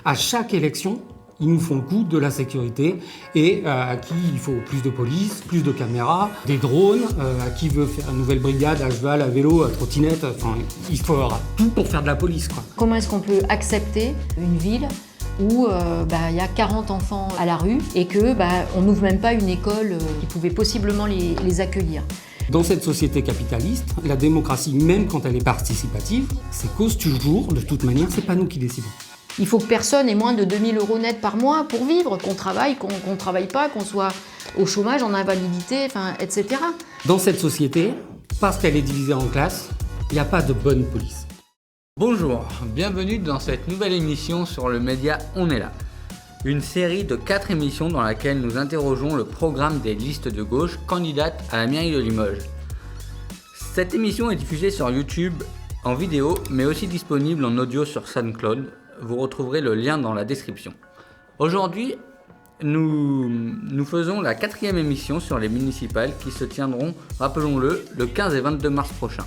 À chaque élection, ils nous font le coup de la sécurité et à qui il faut plus de police, plus de caméras, des drones, à qui veut faire une nouvelle brigade à cheval, à vélo, à trottinette, enfin il faudra tout pour faire de la police, quoi. Comment est-ce qu'on peut accepter une ville où y a 40 enfants à la rue et que on n'ouvre même pas une école qui pouvait possiblement les accueillir? Dans cette société capitaliste, la démocratie, même quand elle est participative, c'est cause toujours, de toute manière, c'est pas nous qui décidons. Il faut que personne ait moins de 2 000 € net par mois pour vivre, qu'on travaille, qu'on ne travaille pas, qu'on soit au chômage, en invalidité, etc. Dans cette société, parce qu'elle est divisée en classes, il n'y a pas de bonne police. Bonjour, bienvenue dans cette nouvelle émission sur le média On est là. Une série de 4 émissions dans laquelle nous interrogeons le programme des listes de gauche candidates à la mairie de Limoges. Cette émission est diffusée sur YouTube en vidéo, mais aussi disponible en audio sur SoundCloud. Vous retrouverez le lien dans la description. Aujourd'hui, nous faisons la 4e émission sur les municipales qui se tiendront, rappelons-le, le 15 et 22 mars prochain.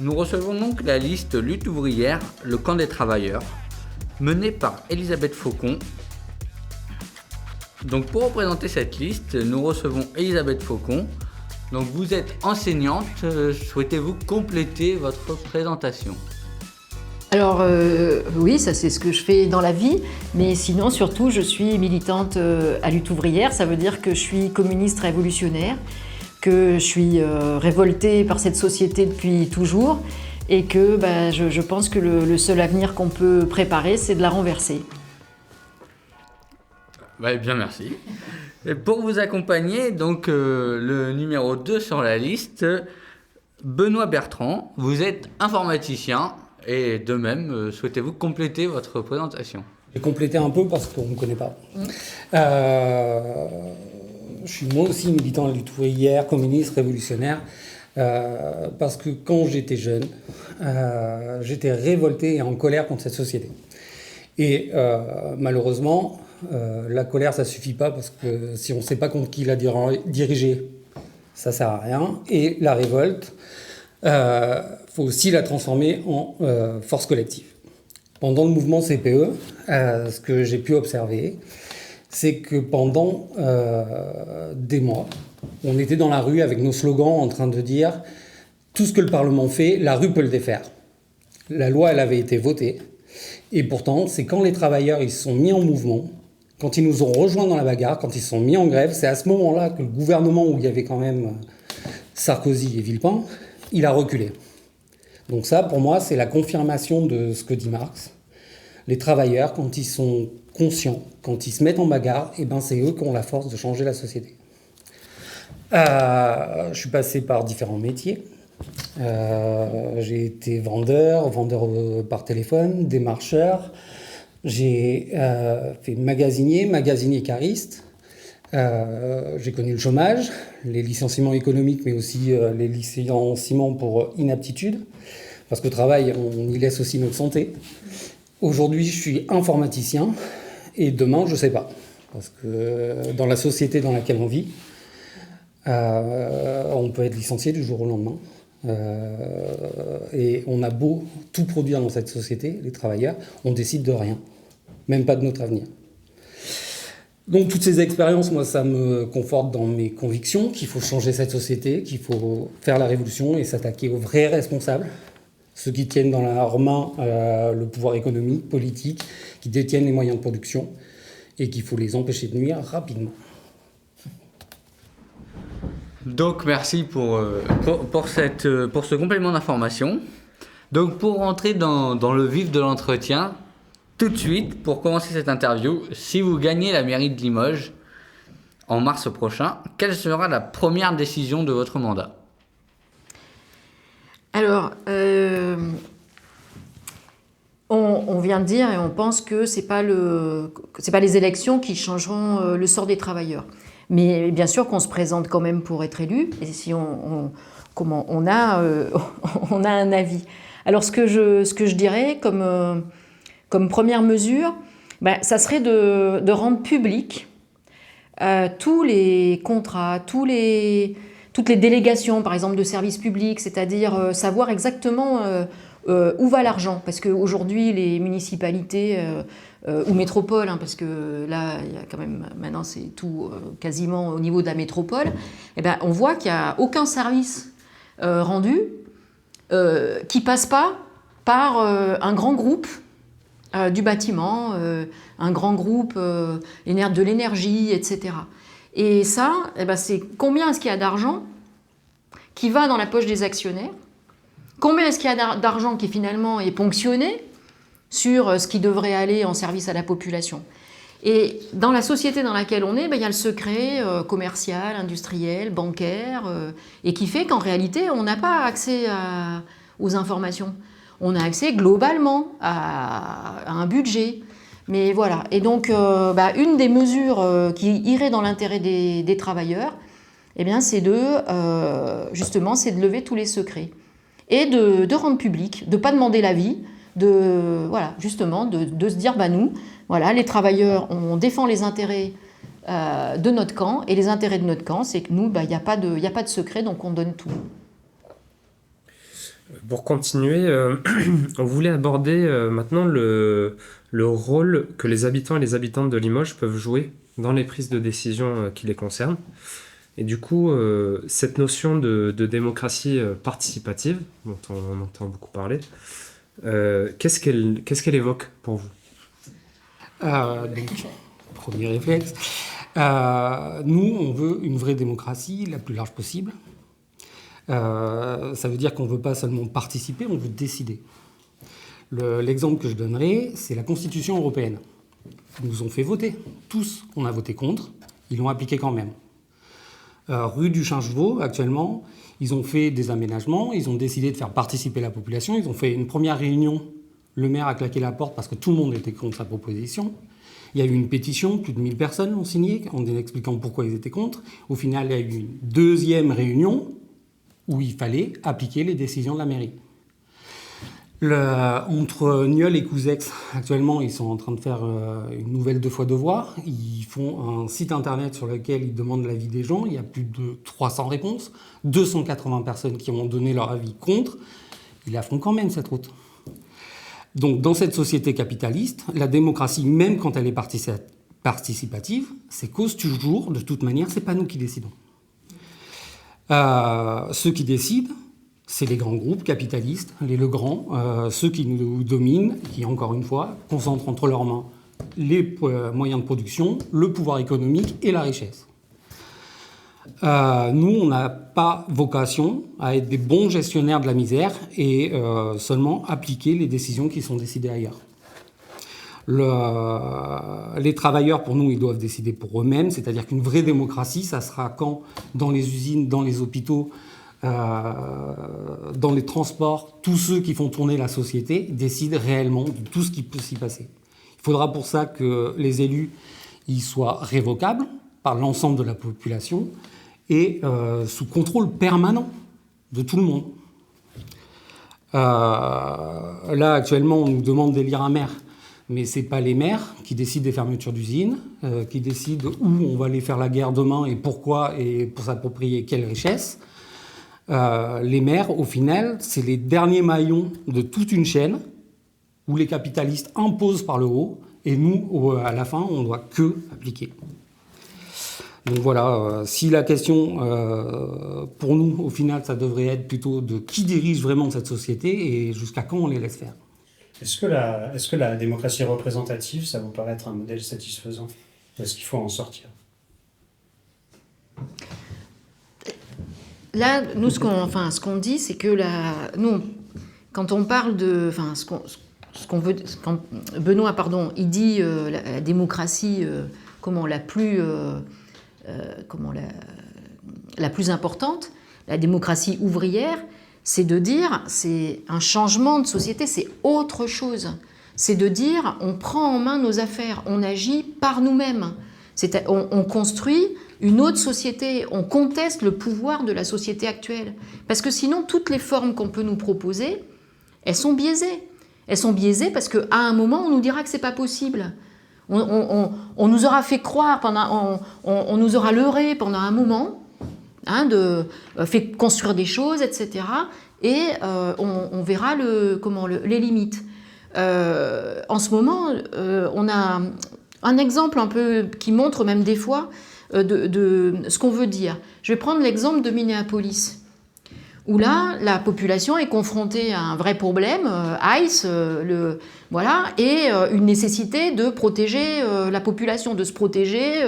Nous recevons donc la liste Lutte ouvrière, le camp des travailleurs, menée par Elisabeth Faucon. Donc pour représenter cette liste, nous recevons Elisabeth Faucon. Donc vous êtes enseignante, souhaitez-vous compléter votre présentation ? Alors oui, ça c'est ce que je fais dans la vie, mais sinon surtout je suis militante à Lutte ouvrière, ça veut dire que je suis communiste révolutionnaire, que je suis révoltée par cette société depuis toujours et que je pense que le seul avenir qu'on peut préparer c'est de la renverser. Bien merci. Et pour vous accompagner, donc le numéro 2 sur la liste, Benoît Bertrand, vous êtes informaticien. Et de même, souhaitez-vous compléter votre présentation ? J'ai complété un peu parce qu'on ne me connaît pas. Je suis moi aussi militant à la lutte ouvrière, communiste, révolutionnaire, parce que quand j'étais jeune, j'étais révolté et en colère contre cette société. Et malheureusement, la colère, ça ne suffit pas parce que si on ne sait pas contre qui la diriger, ça ne sert à rien. Et la révolte, faut aussi la transformer en force collective. Pendant le mouvement CPE, ce que j'ai pu observer, c'est que pendant des mois, on était dans la rue avec nos slogans en train de dire « tout ce que le Parlement fait, la rue peut le défaire ». La loi, elle avait été votée. Et pourtant, c'est quand les travailleurs ils se sont mis en mouvement, quand ils nous ont rejoints dans la bagarre, quand ils se sont mis en grève, c'est à ce moment-là que le gouvernement où il y avait quand même Sarkozy et Villepin, il a reculé. Donc ça, pour moi, c'est la confirmation de ce que dit Marx. Les travailleurs, quand ils sont conscients, quand ils se mettent en bagarre, c'est eux qui ont la force de changer la société. Je suis passé par différents métiers. J'ai été vendeur par téléphone, démarcheur. J'ai fait magasinier cariste. J'ai connu le chômage, les licenciements économiques, mais aussi les licenciements pour inaptitude, parce qu'au travail, on y laisse aussi notre santé. Aujourd'hui, je suis informaticien, et demain, je ne sais pas, parce que dans la société dans laquelle on vit, on peut être licencié du jour au lendemain. Et on a beau tout produire dans cette société, les travailleurs, on décide de rien, même pas de notre avenir. Donc toutes ces expériences, moi, ça me conforte dans mes convictions qu'il faut changer cette société, qu'il faut faire la révolution et s'attaquer aux vrais responsables, ceux qui tiennent dans leurs mains le pouvoir économique, politique, qui détiennent les moyens de production et qu'il faut les empêcher de nuire rapidement. Donc merci pour ce complément d'information. Donc pour rentrer dans le vif de l'entretien, tout de suite, pour commencer cette interview, si vous gagnez la mairie de Limoges en mars prochain, quelle sera la première décision de votre mandat ? Alors, on vient de dire et on pense que c'est pas les élections qui changeront le sort des travailleurs. Mais bien sûr qu'on se présente quand même pour être élu, et si on a un avis. Alors ce que je dirais comme première mesure, ça serait de rendre public tous les contrats, toutes les délégations, par exemple, de services publics, c'est-à-dire savoir exactement où va l'argent? Parce qu'aujourd'hui, les municipalités ou métropoles, parce que là, il y a quand même, maintenant, c'est tout quasiment au niveau de la métropole, eh ben, on voit qu'il n'y a aucun service rendu qui passe pas par un grand groupe du bâtiment, un grand groupe de l'énergie, etc. Et ça, eh ben, c'est combien est-ce qu'il y a d'argent qui va dans la poche des actionnaires? Combien est-ce qu'il y a d'argent qui finalement est ponctionné sur ce qui devrait aller en service à la population? Et dans la société dans laquelle on est, ben, il y a le secret commercial, industriel, bancaire, et qui fait qu'en réalité, on n'a pas accès aux informations. On a accès globalement à un budget. Mais voilà. Et donc, une des mesures qui irait dans l'intérêt des travailleurs, eh bien, c'est justement, c'est de lever tous les secrets et de rendre public, de ne pas demander l'avis, justement, de se dire, nous, voilà, les travailleurs, on défend les intérêts de notre camp, et les intérêts de notre camp, c'est que nous, il n'y a pas de secret, donc on donne tout. Pour continuer, on voulait aborder maintenant le rôle que les habitants et les habitantes de Limoges peuvent jouer dans les prises de décision qui les concernent. Et du coup, cette notion de démocratie participative, dont on entend beaucoup parler, qu'est-ce qu'elle évoque pour vous? Donc, premier réflexe. Nous, on veut une vraie démocratie la plus large possible. Ça veut dire qu'on ne veut pas seulement participer, on veut décider. L'exemple que je donnerai, c'est la Constitution européenne. Ils nous ont fait voter. Tous, on a voté contre. Ils l'ont appliqué quand même. Rue du Chargevaux, actuellement, ils ont fait des aménagements. Ils ont décidé de faire participer la population. Ils ont fait une première réunion. Le maire a claqué la porte parce que tout le monde était contre sa proposition. Il y a eu une pétition, plus de 1000 personnes l'ont signée, en expliquant pourquoi ils étaient contre. Au final, il y a eu une deuxième réunion où il fallait appliquer les décisions de la mairie. Entre Nieul et Couzex, actuellement, ils sont en train de faire une nouvelle 2 fois devoir. Ils font un site internet sur lequel ils demandent l'avis des gens. Il y a plus de 300 réponses, 280 personnes qui ont donné leur avis contre. Ils la font quand même, cette route. Donc, dans cette société capitaliste, la démocratie, même quand elle est participative, c'est cause toujours, de toute manière, c'est pas nous qui décidons. Ceux qui décident, c'est les grands groupes capitalistes, les Legrand, ceux qui nous dominent, qui, encore une fois, concentrent entre leurs mains les moyens de production, le pouvoir économique et la richesse. Nous, on n'a pas vocation à être des bons gestionnaires de la misère et seulement appliquer les décisions qui sont décidées ailleurs. Les travailleurs, pour nous, ils doivent décider pour eux-mêmes, c'est-à-dire qu'une vraie démocratie, ça sera quand, dans les usines, dans les hôpitaux, dans les transports, tous ceux qui font tourner la société décident réellement de tout ce qui peut s'y passer. Il faudra pour ça que les élus ils soient révocables par l'ensemble de la population et sous contrôle permanent de tout le monde. Là, actuellement, on nous demande d'élire un maire. Mais ce n'est pas les maires qui décident des fermetures d'usines, qui décident où on va aller faire la guerre demain et pourquoi et pour s'approprier quelle richesse. Les maires, au final, c'est les derniers maillons de toute une chaîne où les capitalistes imposent par le haut et nous, à la fin, on ne doit que appliquer. Donc voilà, si la question, pour nous, au final, ça devrait être plutôt de qui dirige vraiment cette société et jusqu'à quand on les laisse faire. Est-ce que la démocratie représentative, ça vous paraît être un modèle satisfaisant? Est-ce qu'il faut en sortir? Là, nous, ce qu'on dit, c'est que nous, quand on parle de... ce qu'on veut... Quand Benoît, il dit la démocratie la plus importante, la démocratie ouvrière, c'est de dire, c'est un changement de société, c'est autre chose. C'est de dire, on prend en main nos affaires, on agit par nous-mêmes. On construit une autre société, on conteste le pouvoir de la société actuelle. Parce que sinon, toutes les formes qu'on peut nous proposer, elles sont biaisées. Elles sont biaisées parce qu'à un moment, on nous dira que c'est pas possible. On nous aura fait croire, on nous aura leurré pendant un moment, de fait construire des choses, etc. et on verra les limites. En ce moment, on a un exemple un peu qui montre même des fois de ce qu'on veut dire. Je vais prendre l'exemple de Minneapolis, où là, la population est confrontée à un vrai problème, ICE, et une nécessité de protéger la population, de se protéger,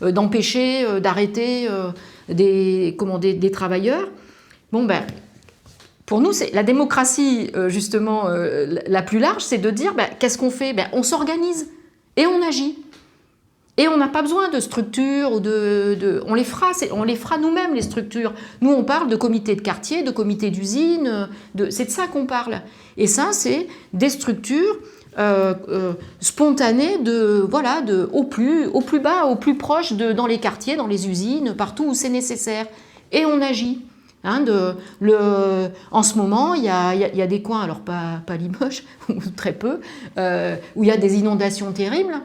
d'empêcher, d'arrêter des travailleurs. Bon, ben, pour nous, c'est la démocratie, justement, la plus large, c'est de dire, ben, qu'est-ce qu'on fait? Ben, on s'organise et on agit. Et on n'a pas besoin de structures, on les fera nous-mêmes, les structures. Nous, on parle de comités de quartier, de comités d'usine, c'est de ça qu'on parle. Et ça, c'est des structures spontanées au plus bas, au plus proche, dans les quartiers, dans les usines, partout où c'est nécessaire. Et on agit. En ce moment, il y a des coins, alors pas Limoges, ou très peu, où il y a des inondations terribles.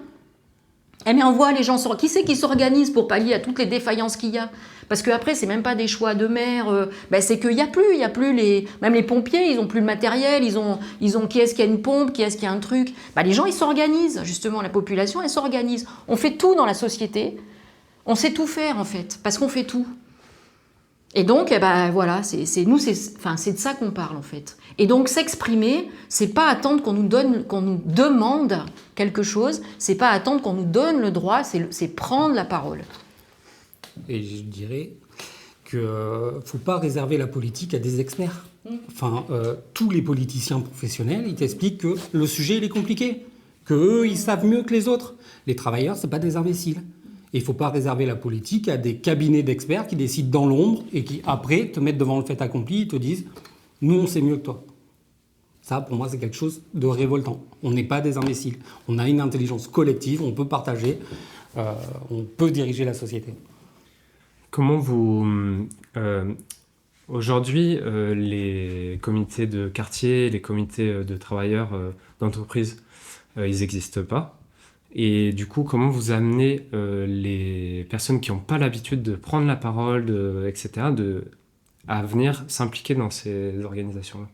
Eh bien, on voit les gens, qui c'est qui s'organise pour pallier à toutes les défaillances qu'il y a? Parce qu'après, c'est même pas des choix de maire, c'est qu'il y a plus même les pompiers, ils ont plus le matériel, ils ont qui est-ce qui a une pompe, qui est-ce qui a un truc. Les gens, ils s'organisent, justement, la population, elle s'organise. On fait tout dans la société, on sait tout faire, en fait, parce qu'on fait tout. Et donc, c'est de ça qu'on parle, en fait. Et donc, s'exprimer, c'est pas attendre qu'on nous demande quelque chose, c'est pas attendre qu'on nous donne le droit, c'est prendre la parole. Et je dirais qu'il ne faut pas réserver la politique à des experts. Tous les politiciens professionnels, ils t'expliquent que le sujet, il est compliqué, qu'eux, ils savent mieux que les autres. Les travailleurs, c'est pas des imbéciles. Et il ne faut pas réserver la politique à des cabinets d'experts qui décident dans l'ombre et qui, après, te mettent devant le fait accompli et te disent « Nous, on sait mieux que toi ». Ça, pour moi, c'est quelque chose de révoltant. On n'est pas des imbéciles. On a une intelligence collective, on peut partager, on peut diriger la société. Comment aujourd'hui, les comités de quartier, les comités de travailleurs d'entreprise, ils n'existent pas. Et du coup, comment vous amenez les personnes qui n'ont pas l'habitude de prendre la parole, etc., à venir s'impliquer dans ces organisations-là?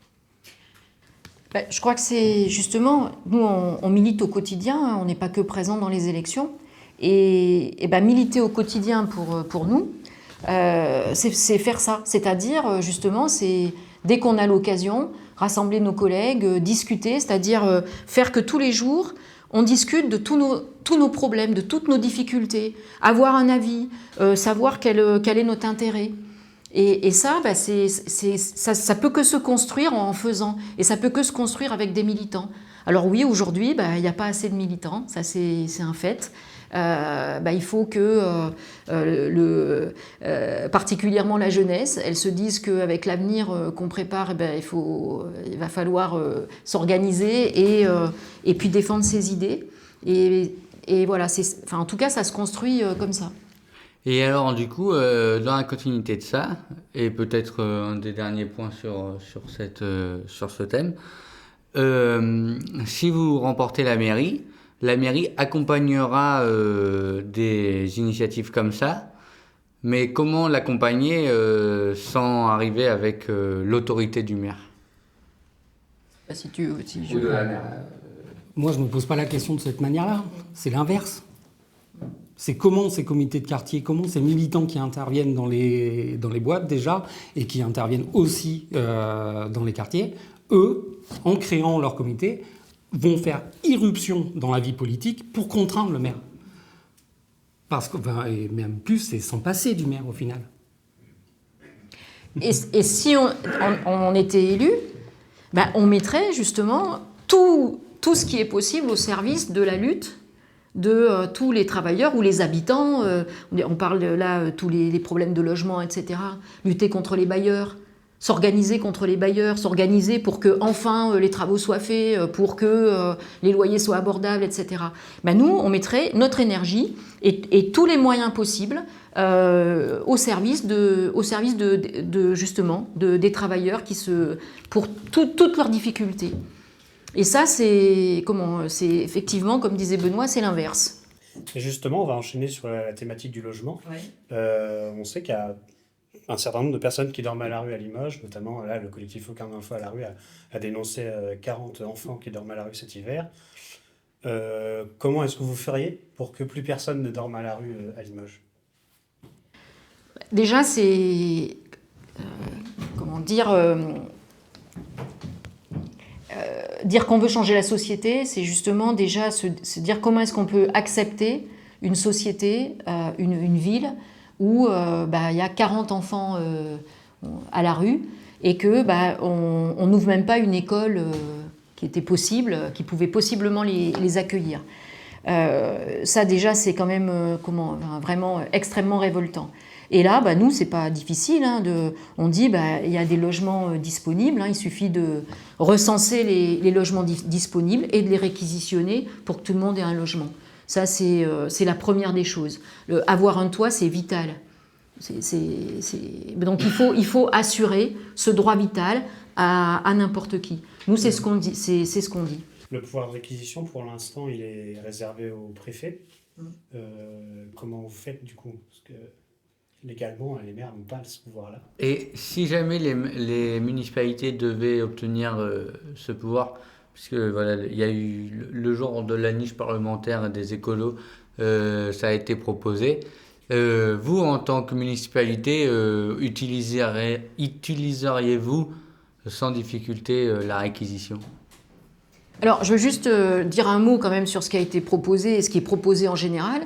Je crois que c'est justement, nous on milite au quotidien, on n'est pas que présent dans les élections. Et militer au quotidien pour nous, c'est faire ça. C'est-à-dire, justement, c'est dès qu'on a l'occasion, rassembler nos collègues, discuter, c'est-à-dire faire que tous les jours, on discute de tous nos problèmes, de toutes nos difficultés, avoir un avis, savoir quel est notre intérêt. Et ça, ça peut que se construire en faisant, et ça peut que se construire avec des militants. Alors oui, aujourd'hui, il n'y a pas assez de militants, ça c'est un fait. Il faut que particulièrement la jeunesse, elle se dise qu'avec l'avenir qu'on prépare, il va falloir s'organiser et puis défendre ses idées. Et voilà, en tout cas, ça se construit comme ça. Et alors, du coup, dans la continuité de ça, et peut-être un des derniers points sur ce thème, si vous remportez la mairie accompagnera des initiatives comme ça, mais comment l'accompagner sans arriver avec l'autorité du maire? Moi, je ne me pose pas la question de cette manière-là. C'est l'inverse. C'est comment ces comités de quartier, comment ces militants qui interviennent dans les boîtes déjà, et qui interviennent aussi dans les quartiers, eux, en créant leur comité, vont faire irruption dans la vie politique pour contraindre le maire. Parce que, et même plus, c'est sans passer du maire au final. Et si on était élu, on mettrait justement tout ce qui est possible au service de la lutte de tous les travailleurs ou les habitants. On parle là tous les problèmes de logement, etc. Lutter contre les bailleurs. S'organiser contre les bailleurs, s'organiser pour que enfin les travaux soient faits, pour que les loyers soient abordables, etc. Nous, on mettrait notre énergie et tous les moyens possibles au service justement des travailleurs pour toutes leurs difficultés. Et ça, c'est effectivement, comme disait Benoît, c'est l'inverse. Et justement, on va enchaîner sur la thématique du logement. Ouais. On sait qu'il y a un certain nombre de personnes qui dorment à la rue à Limoges, notamment là, le collectif Aucun Enfant à la rue a dénoncé 40 enfants qui dorment à la rue cet hiver. Comment est-ce que vous feriez pour que plus personne ne dorme à la rue à Limoges? Déjà, c'est. Comment dire dire qu'on veut changer la société, c'est justement déjà se dire comment est-ce qu'on peut accepter une société, une ville où il y a 40 enfants à la rue et que on n'ouvre même pas une école qui était possible, qui pouvait possiblement les accueillir. Ça déjà c'est quand même vraiment extrêmement révoltant. Et là, nous, c'est pas difficile. On dit, il y a des logements disponibles. Il suffit de recenser les logements disponibles et de les réquisitionner pour que tout le monde ait un logement. Ça, c'est la première des choses. Avoir un toit, c'est vital. Donc, il faut assurer ce droit vital à n'importe qui. Nous, c'est ce qu'on dit. C'est ce qu'on dit. Le pouvoir de réquisition, pour l'instant, il est réservé au préfet. Comment vous faites, du coup? Parce que légalement, les maires n'ont pas ce pouvoir-là. Et si jamais les municipalités devaient obtenir ce pouvoir, puisque voilà, il y a eu le jour de la niche parlementaire des écolos, ça a été proposé. Vous, en tant que municipalité, utiliseriez-vous sans difficulté la réquisition? Alors, je veux juste dire un mot quand même sur ce qui a été proposé et ce qui est proposé en général.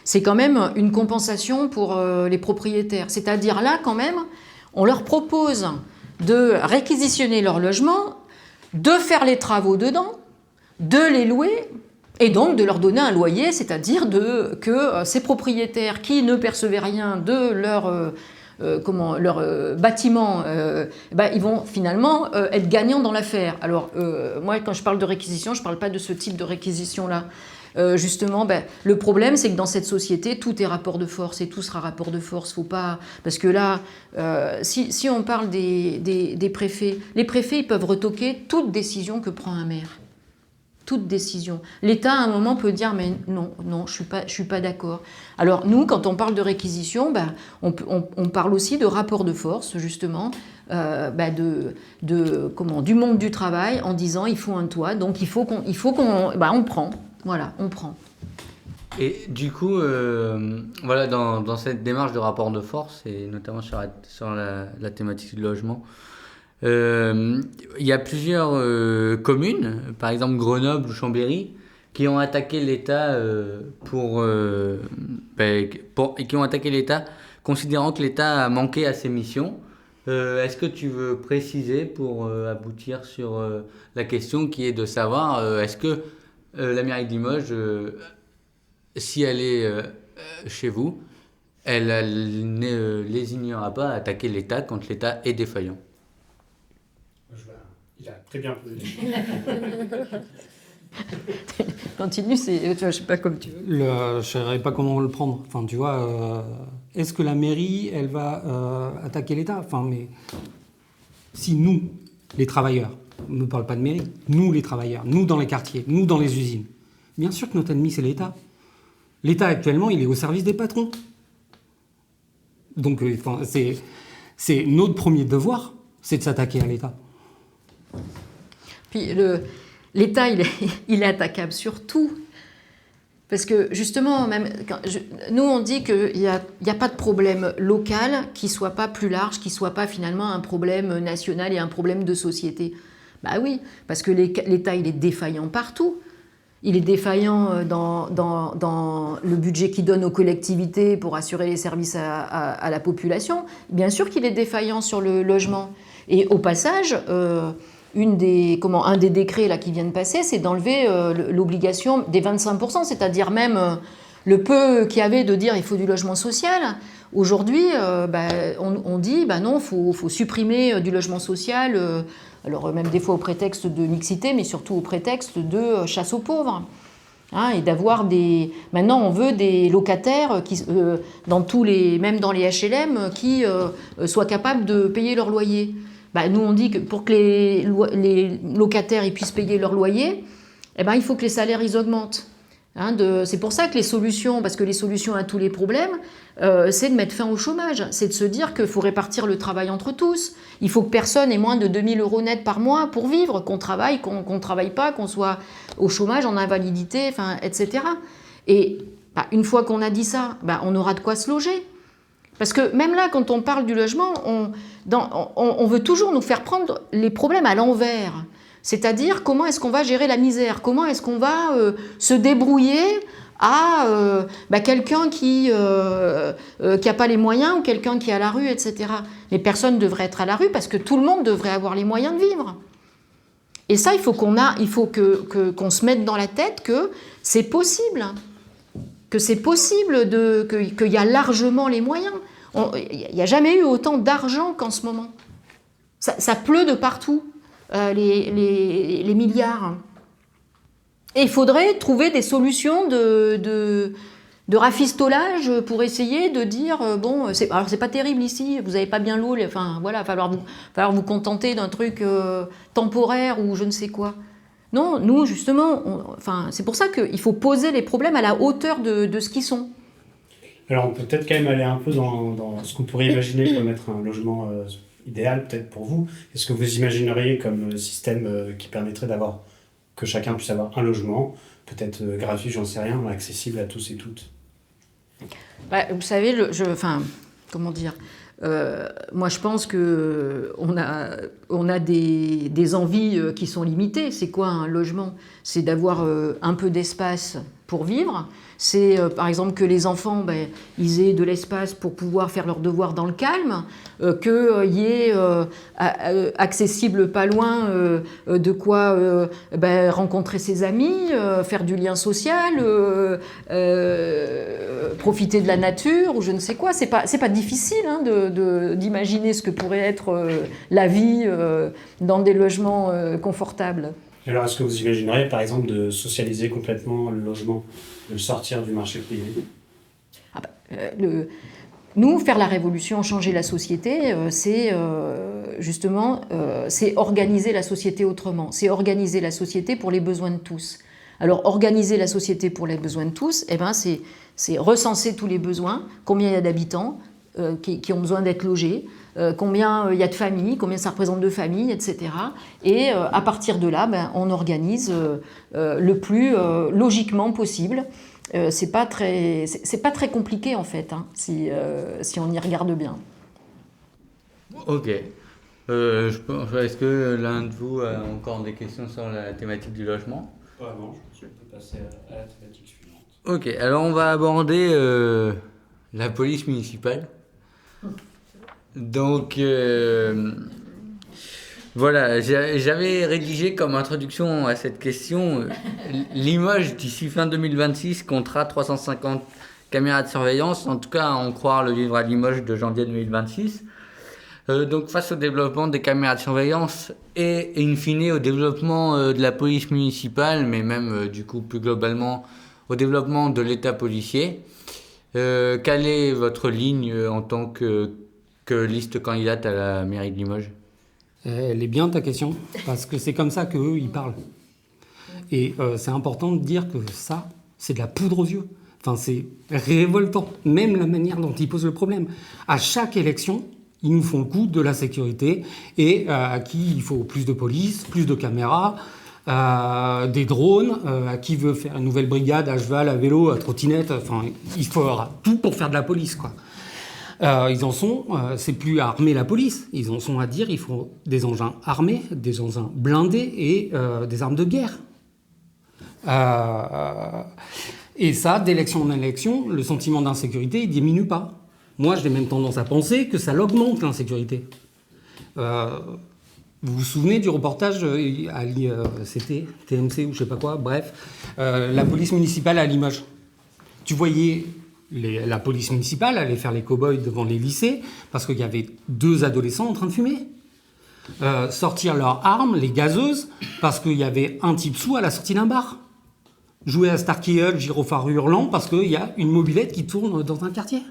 C'est quand même une compensation pour les propriétaires. C'est-à-dire là, quand même, on leur propose de réquisitionner leur logement, de faire les travaux dedans, de les louer et donc de leur donner un loyer, c'est-à-dire que ces propriétaires qui ne percevaient rien de leur bâtiment, ils vont finalement être gagnants dans l'affaire. Alors, moi, quand je parle de réquisition, je ne parle pas de ce type de réquisition-là. Justement, le problème, c'est que dans cette société, tout est rapport de force et tout sera rapport de force. Faut pas, parce que là, si on parle des préfets, les préfets ils peuvent retoquer toute décision que prend un maire. Toute décision. L'État, à un moment, peut dire mais non, je suis pas d'accord. Alors nous, quand on parle de réquisition, on parle aussi de rapport de force, justement, du monde du travail, en disant il faut un toit, donc il faut qu'on prend. Voilà, on prend. Et du coup, voilà, dans cette démarche de rapport de force, et notamment sur la thématique du logement, il y a plusieurs communes, par exemple Grenoble ou Chambéry, qui ont attaqué l'État qui ont attaqué l'État, considérant que l'État a manqué à ses missions. Est-ce que tu veux préciser pour aboutir sur la question qui est de savoir est-ce que la mairie de Limoges, si elle est chez vous, elle ne lésignera pas à attaquer l'État quand l'État est défaillant? Il a très bien posé. Continue, je sais pas comme tu veux. Je ne saurais pas comment le prendre. Enfin, tu vois, est-ce que la mairie, elle va attaquer l'État? Enfin, mais si nous, les travailleurs, on ne parle pas de mairie, nous les travailleurs, nous dans les quartiers, nous dans les usines, bien sûr que notre ennemi c'est l'État. L'État actuellement il est au service des patrons. Donc c'est notre premier devoir, c'est de s'attaquer à l'État. Puis l'État il est attaquable sur tout. Parce que justement, nous on dit qu'il n'y a pas de problème local qui ne soit pas plus large, qui ne soit pas finalement un problème national et un problème de société. Bah oui, parce que l'État il est défaillant partout. Il est défaillant dans le budget qu'il donne aux collectivités pour assurer les services à la population. Bien sûr qu'il est défaillant sur le logement. Et au passage, un des décrets là, qui vient de passer, c'est d'enlever l'obligation des 25%, c'est-à-dire même le peu qu'il y avait de dire il faut du logement social. Aujourd'hui, on dit non, faut supprimer du logement social, alors même des fois au prétexte de mixité, mais surtout au prétexte de chasse aux pauvres. Et d'avoir Maintenant, on veut des locataires qui, même dans les HLM, qui soient capables de payer leur loyer. Nous, on dit que pour que les locataires ils puissent payer leur loyer, il faut que les salaires ils augmentent. C'est pour ça que les solutions, parce que les solutions à tous les problèmes, c'est de mettre fin au chômage. C'est de se dire qu'il faut répartir le travail entre tous. Il faut que personne ait moins de 2000 € net par mois pour vivre, qu'on travaille, qu'on ne travaille pas, qu'on soit au chômage, en invalidité, etc. Et une fois qu'on a dit ça, on aura de quoi se loger. Parce que même là, quand on parle du logement, on veut toujours nous faire prendre les problèmes à l'envers. C'est-à-dire, comment est-ce qu'on va gérer la misère? Comment est-ce qu'on va se débrouiller à quelqu'un qui n'a pas les moyens ou quelqu'un qui est à la rue, etc. Mais personne ne devrait être à la rue parce que tout le monde devrait avoir les moyens de vivre. Et ça, il faut qu'on se mette dans la tête que c'est possible. Que c'est possible, qu'il y a largement les moyens. Il n'y a jamais eu autant d'argent qu'en ce moment. Ça pleut de partout, les milliards. Et il faudrait trouver des solutions de rafistolage pour essayer de dire alors c'est pas terrible ici, vous n'avez pas bien l'eau, il va falloir vous contenter d'un truc temporaire ou je ne sais quoi. Non, nous, justement, c'est pour ça qu'il faut poser les problèmes à la hauteur de ce qu'ils sont. Alors, on peut peut-être quand même aller un peu dans ce qu'on pourrait imaginer comme être un logement idéal, peut-être pour vous. Est-ce que vous imagineriez comme système qui permettrait que chacun puisse avoir un logement, peut-être gratuit, j'en sais rien, accessible à tous et toutes? Vous savez, comment dire, moi, je pense qu'on a des envies qui sont limitées. C'est quoi un logement? C'est d'avoir un peu d'espace pour vivre. C'est, par exemple, que les enfants, ils aient de l'espace pour pouvoir faire leurs devoirs dans le calme, qu'il y ait accessible pas loin de quoi rencontrer ses amis, faire du lien social, profiter de la nature ou je ne sais quoi. C'est pas difficile d'imaginer ce que pourrait être la vie dans des logements confortables. Alors, est-ce que vous imagineriez, par exemple, de socialiser complètement le logement, de sortir du marché privé? Nous, faire la révolution, changer la société, c'est organiser la société autrement. C'est organiser la société pour les besoins de tous. Alors, organiser la société pour les besoins de tous, c'est recenser tous les besoins, combien il y a d'habitants qui ont besoin d'être logés, combien il y a de familles, combien ça représente de familles, etc. Et à partir de là, on organise le plus logiquement possible. C'est pas très compliqué en fait, si on y regarde bien. Ok. Est-ce que l'un de vous a encore des questions sur la thématique du logement? Non, je peux passer à la thématique suivante. Ok, alors on va aborder la police municipale. Donc, voilà, j'avais rédigé comme introduction à cette question Limoges d'ici fin 2026 comptera 350 caméras de surveillance, en tout cas à en croire le livre à Limoges de janvier 2026. Donc face au développement des caméras de surveillance et in fine au développement de la police municipale, mais même du coup plus globalement au développement de l'état policier, quelle est votre ligne en tant que liste candidate à la mairie de Limoges? Elle est bien ta question, parce que c'est comme ça qu'eux, ils parlent. Et c'est important de dire que ça, c'est de la poudre aux yeux. Enfin, c'est révoltant, même la manière dont ils posent le problème. À chaque élection, ils nous font le coup de la sécurité et à qui il faut plus de police, plus de caméras, des drones, à qui veut faire une nouvelle brigade à cheval, à vélo, à trottinette. Enfin, il faudra tout pour faire de la police, quoi. Ils en sont, c'est plus à armer la police, ils en sont à dire il faut des engins armés, des engins blindés et des armes de guerre. Et ça, d'élection en élection, le sentiment d'insécurité, il diminue pas. Moi, j'ai même tendance à penser que ça l'augmente, l'insécurité. Vous vous souvenez du reportage, c'était TMC ou je sais pas quoi, bref, la police municipale à Limoges. Tu voyais la police municipale allait faire les cow-boys devant les lycées parce qu'il y avait 2 adolescents en train de fumer. Sortir leurs armes, les gazeuses, parce qu'il y avait un type sous à la sortie d'un bar. Jouer à Starkey Hutch, gyrophare hurlant, parce qu'il y a une mobilette qui tourne dans un quartier.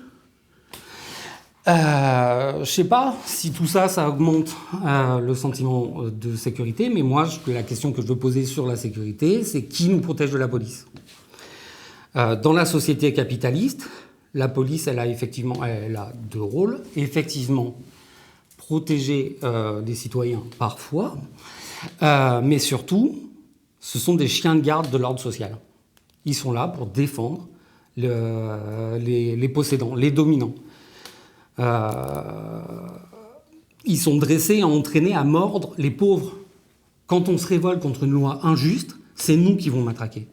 Je sais pas si tout ça, ça augmente le sentiment de sécurité, mais moi, la question que je veux poser sur la sécurité, c'est qui nous protège de la police ? Dans la société capitaliste, la police, elle a deux rôles. Effectivement, protéger des citoyens parfois, mais surtout, ce sont des chiens de garde de l'ordre social. Ils sont là pour défendre les possédants, les dominants. Ils sont dressés à entraîner, à mordre les pauvres. Quand on se révolte contre une loi injuste, c'est nous qui vont matraquer.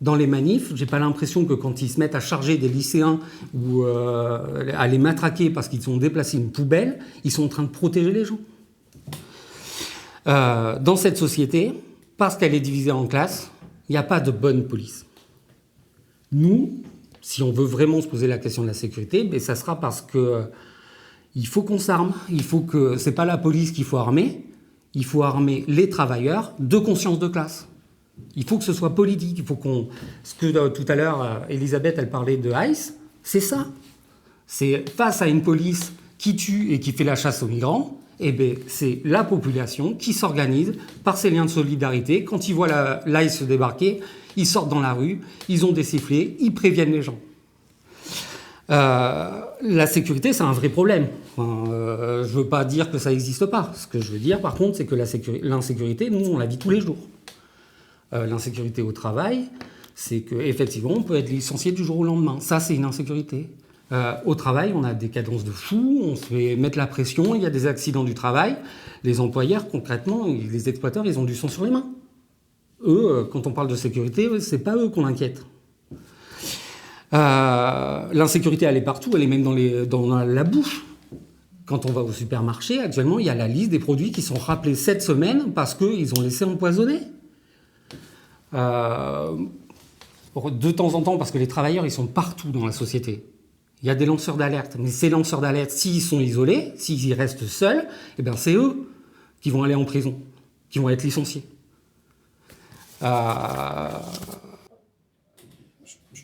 Dans les manifs, j'ai pas l'impression que quand ils se mettent à charger des lycéens ou à les matraquer parce qu'ils ont déplacé une poubelle, ils sont en train de protéger les gens. Dans cette société, parce qu'elle est divisée en classes, il n'y a pas de bonne police. Nous, si on veut vraiment se poser la question de la sécurité, ben ça sera parce que il faut qu'on s'arme. C'est pas la police qu'il faut armer. Il faut armer les travailleurs de conscience de classe. Il faut que ce soit politique. Il faut ce que tout à l'heure, Elisabeth, elle parlait de ICE, c'est ça. C'est face à une police qui tue et qui fait la chasse aux migrants, eh ben, c'est la population qui s'organise par ces liens de solidarité. Quand ils voient l'ICE se débarquer, ils sortent dans la rue, ils ont des sifflets, ils préviennent les gens. La sécurité, c'est un vrai problème. Je ne veux pas dire que ça n'existe pas. Ce que je veux dire, par contre, c'est que l'insécurité, nous, on la vit tous les jours. L'insécurité au travail, c'est qu'effectivement, on peut être licencié du jour au lendemain. Ça, c'est une insécurité. Au travail, on a des cadences de fou, on se fait mettre la pression, il y a des accidents du travail. Les employeurs, concrètement, les exploiteurs, ils ont du sang sur les mains. Eux, quand on parle de sécurité, c'est pas eux qu'on inquiète. L'insécurité, elle est partout, elle est même dans la bouche. Quand on va au supermarché, actuellement, il y a la liste des produits qui sont rappelés cette semaine parce qu'ils ont laissé empoisonner. De temps en temps, parce que les travailleurs, ils sont partout dans la société. Il y a des lanceurs d'alerte, mais ces lanceurs d'alerte, s'ils sont isolés, s'ils y restent seuls, eh ben c'est eux qui vont aller en prison, qui vont être licenciés. Je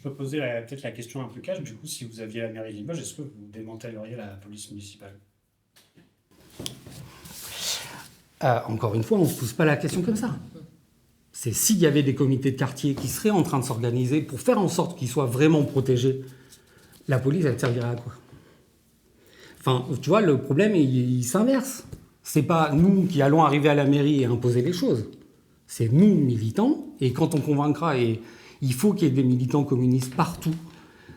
peux poser peut-être la question un peu cash. Du coup, si vous aviez la mairie de Limoges, est-ce que vous démantèleriez la police municipale ? Encore une fois, on ne se pose pas la question comme ça. C'est s'il y avait des comités de quartier qui seraient en train de s'organiser pour faire en sorte qu'ils soient vraiment protégés, la police, elle servirait à quoi ? Enfin, tu vois, le problème, il s'inverse. C'est pas nous qui allons arriver à la mairie et imposer les choses. C'est nous, militants, et quand on convaincra, et il faut qu'il y ait des militants communistes partout,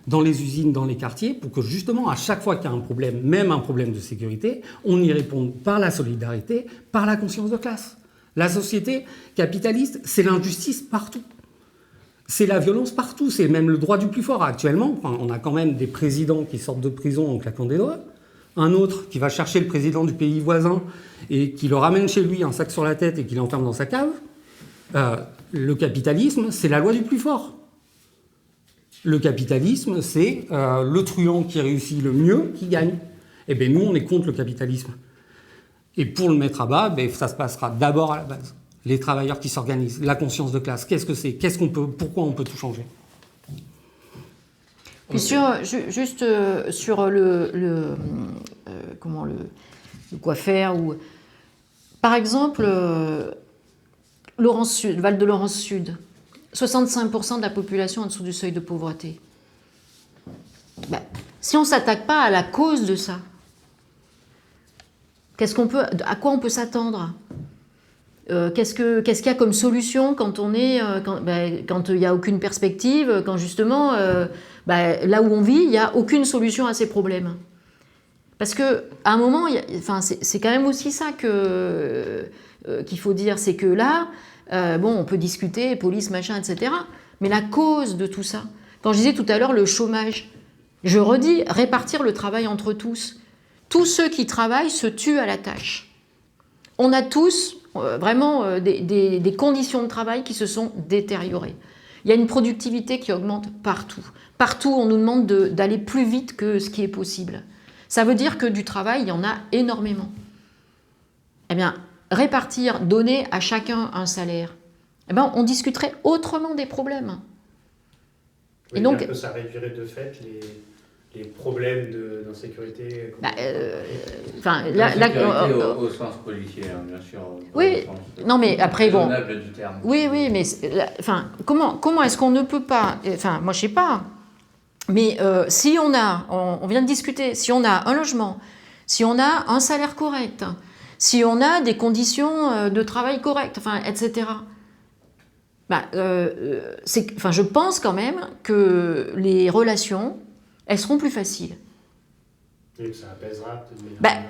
dans les usines, dans les quartiers, pour que justement, à chaque fois qu'il y a un problème, même un problème de sécurité, on y réponde par la solidarité, par la conscience de classe. La société capitaliste, c'est l'injustice partout. C'est la violence partout, c'est même le droit du plus fort. Actuellement, on a quand même des présidents qui sortent de prison en claquant des doigts, un autre qui va chercher le président du pays voisin et qui le ramène chez lui, un sac sur la tête et qui l'enferme dans sa cave. Le capitalisme, c'est la loi du plus fort. Le capitalisme, c'est le truand qui réussit le mieux qui gagne. Eh bien, nous, on est contre le capitalisme. Et pour le mettre à bas, ça se passera d'abord à la base. Les travailleurs qui s'organisent, la conscience de classe, qu'est-ce que c'est ? Pourquoi on peut tout changer ? Puis sur le quoi faire ou par exemple Laurence Sud, Val de Laurence Sud, 65% de la population en dessous du seuil de pauvreté. Si on ne s'attaque pas à la cause de ça, à quoi on peut s'attendre ? Qu'est-ce qu'il y a comme solution quand il n'y a aucune perspective, quand justement, là où on vit, il n'y a aucune solution à ces problèmes. Parce qu'à un moment, c'est quand même aussi ça qu'il faut dire, c'est que là, on peut discuter, police, machin, etc. Mais la cause de tout ça, quand je disais tout à l'heure le chômage, je redis, répartir le travail entre tous. Tous ceux qui travaillent se tuent à la tâche. On a tous vraiment des conditions de travail qui se sont détériorées. Il y a une productivité qui augmente partout. Partout, on nous demande d'aller plus vite que ce qui est possible. Ça veut dire que du travail, il y en a énormément. Eh bien, répartir, donner à chacun un salaire, on discuterait autrement des problèmes. Oui, et donc, ça réduirait de fait les problèmes d'insécurité. Sécurité au sens policier, hein, bien sûr. Oui, non mais après bon. Du terme. Oui, mais comment est-ce qu'on ne peut pas, moi je sais pas, mais si on vient de discuter, si on a un logement, si on a un salaire correct, si on a des conditions de travail correctes, etc. Je pense quand même que les relations, elles seront plus faciles. Et que ça apaisera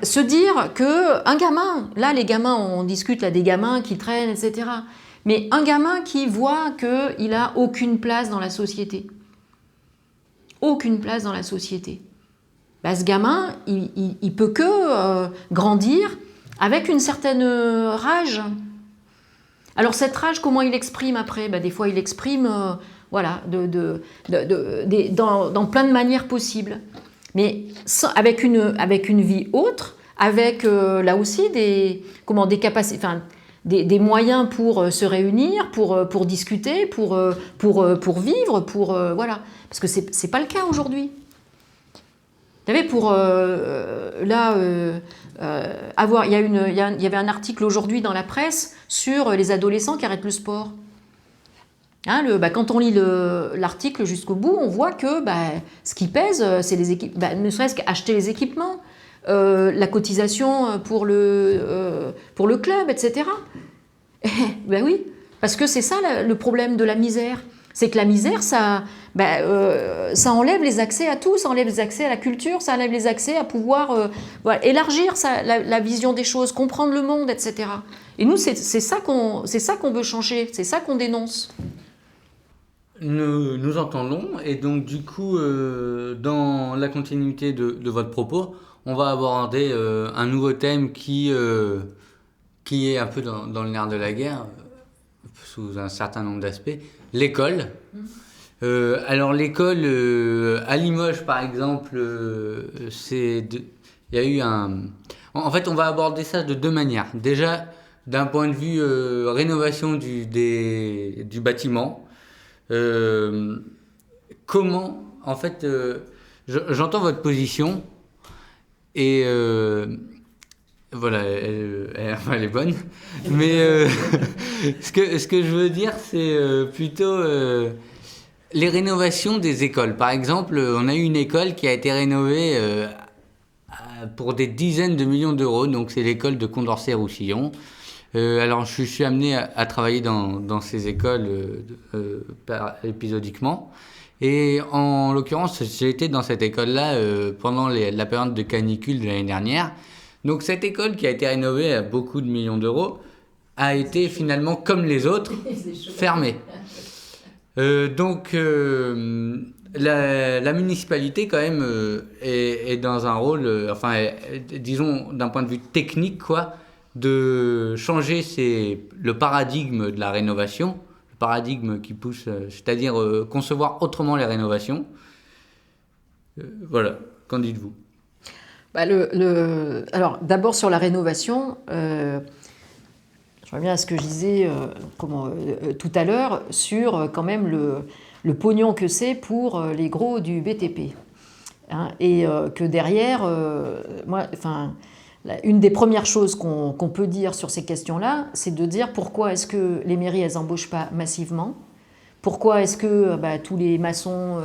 se dire qu'un gamin, là les gamins, on discute là des gamins qui traînent, etc. Mais un gamin qui voit qu'il n'a aucune place dans la société, ce gamin, il peut que grandir avec une certaine rage. Alors cette rage, comment il l'exprime après ? Des fois il l'exprime dans plein de manières possibles. Mais avec une vie autre, avec là aussi des capacités, des moyens pour se réunir, pour discuter, pour vivre, voilà. Parce que c'est pas le cas aujourd'hui. Vous savez, il y avait un article aujourd'hui dans la presse sur les adolescents qui arrêtent le sport. Quand on lit l'article jusqu'au bout, on voit que ce qui pèse, c'est les équipements, ne serait-ce qu'acheter les équipements, la cotisation pour le club, etc. Oui, parce que c'est ça le problème de la misère. C'est que la misère, ça enlève les accès à tout, ça enlève les accès à la culture, ça enlève les accès à pouvoir élargir la vision des choses, comprendre le monde, etc. Et nous, c'est ça qu'on veut changer, c'est ça qu'on dénonce. Nous entendons, et donc du coup, dans la continuité de votre propos, on va aborder un nouveau thème qui est un peu dans le nerf de la guerre, sous un certain nombre d'aspects, l'école. Alors l'école, à Limoges par exemple, il y a eu En fait, on va aborder ça de deux manières. Déjà, d'un point de vue rénovation du bâtiment, comment, en fait, j'entends votre position et voilà, elle est bonne, mais ce que je veux dire, c'est plutôt les rénovations des écoles. Par exemple, on a eu une école qui a été rénovée pour des dizaines de millions d'euros, donc c'est l'école de Condorcet-Roussillon. Alors je suis amené à travailler dans ces écoles épisodiquement, et en l'occurrence j'ai été dans cette école-là pendant la période de canicule de l'année dernière. Donc cette école qui a été rénovée à beaucoup de millions d'euros a été finalement, comme les autres, fermée. Donc la municipalité quand même est dans un rôle, disons d'un point de vue technique de changer le paradigme de la rénovation, le paradigme qui pousse, c'est-à-dire concevoir autrement les rénovations. Voilà, qu'en dites-vous ? Alors d'abord sur la rénovation, je reviens à ce que je disais tout à l'heure sur quand même le pognon que c'est pour les gros du BTP. Et que derrière, une des premières choses qu'on peut dire sur ces questions-là, c'est de dire pourquoi est-ce que les mairies, elles n'embauchent pas massivement ? Pourquoi est-ce que tous les maçons,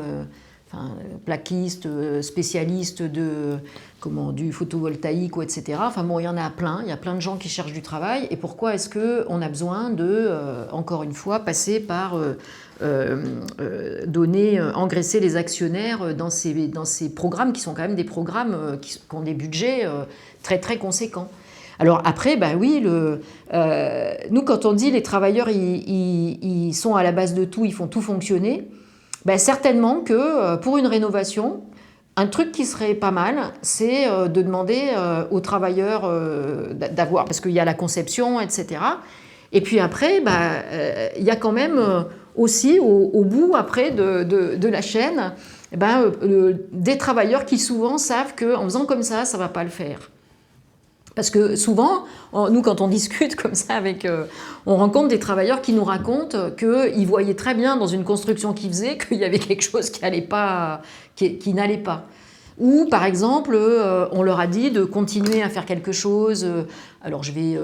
plaquistes, spécialistes du photovoltaïque, etc. Il y en a plein, il y a plein de gens qui cherchent du travail. Et pourquoi est-ce qu'on a besoin de, encore une fois, passer par engraisser les actionnaires dans ces programmes qui sont quand même des programmes qui ont des budgets très très conséquents. Alors après, nous quand on dit les travailleurs ils sont à la base de tout, ils font tout fonctionner, certainement que pour une rénovation, un truc qui serait pas mal, c'est de demander aux travailleurs d'avoir, parce qu'il y a la conception, etc. Et puis après, il y a quand même aussi au bout après de la chaîne, des travailleurs qui souvent savent qu'en faisant comme ça ne va pas le faire. Parce que souvent, nous, quand on discute comme ça on rencontre des travailleurs qui nous racontent qu'ils voyaient très bien dans une construction qu'ils faisaient qu'il y avait quelque chose qui n'allait pas. Ou, par exemple, on leur a dit de continuer à faire quelque chose, alors je vais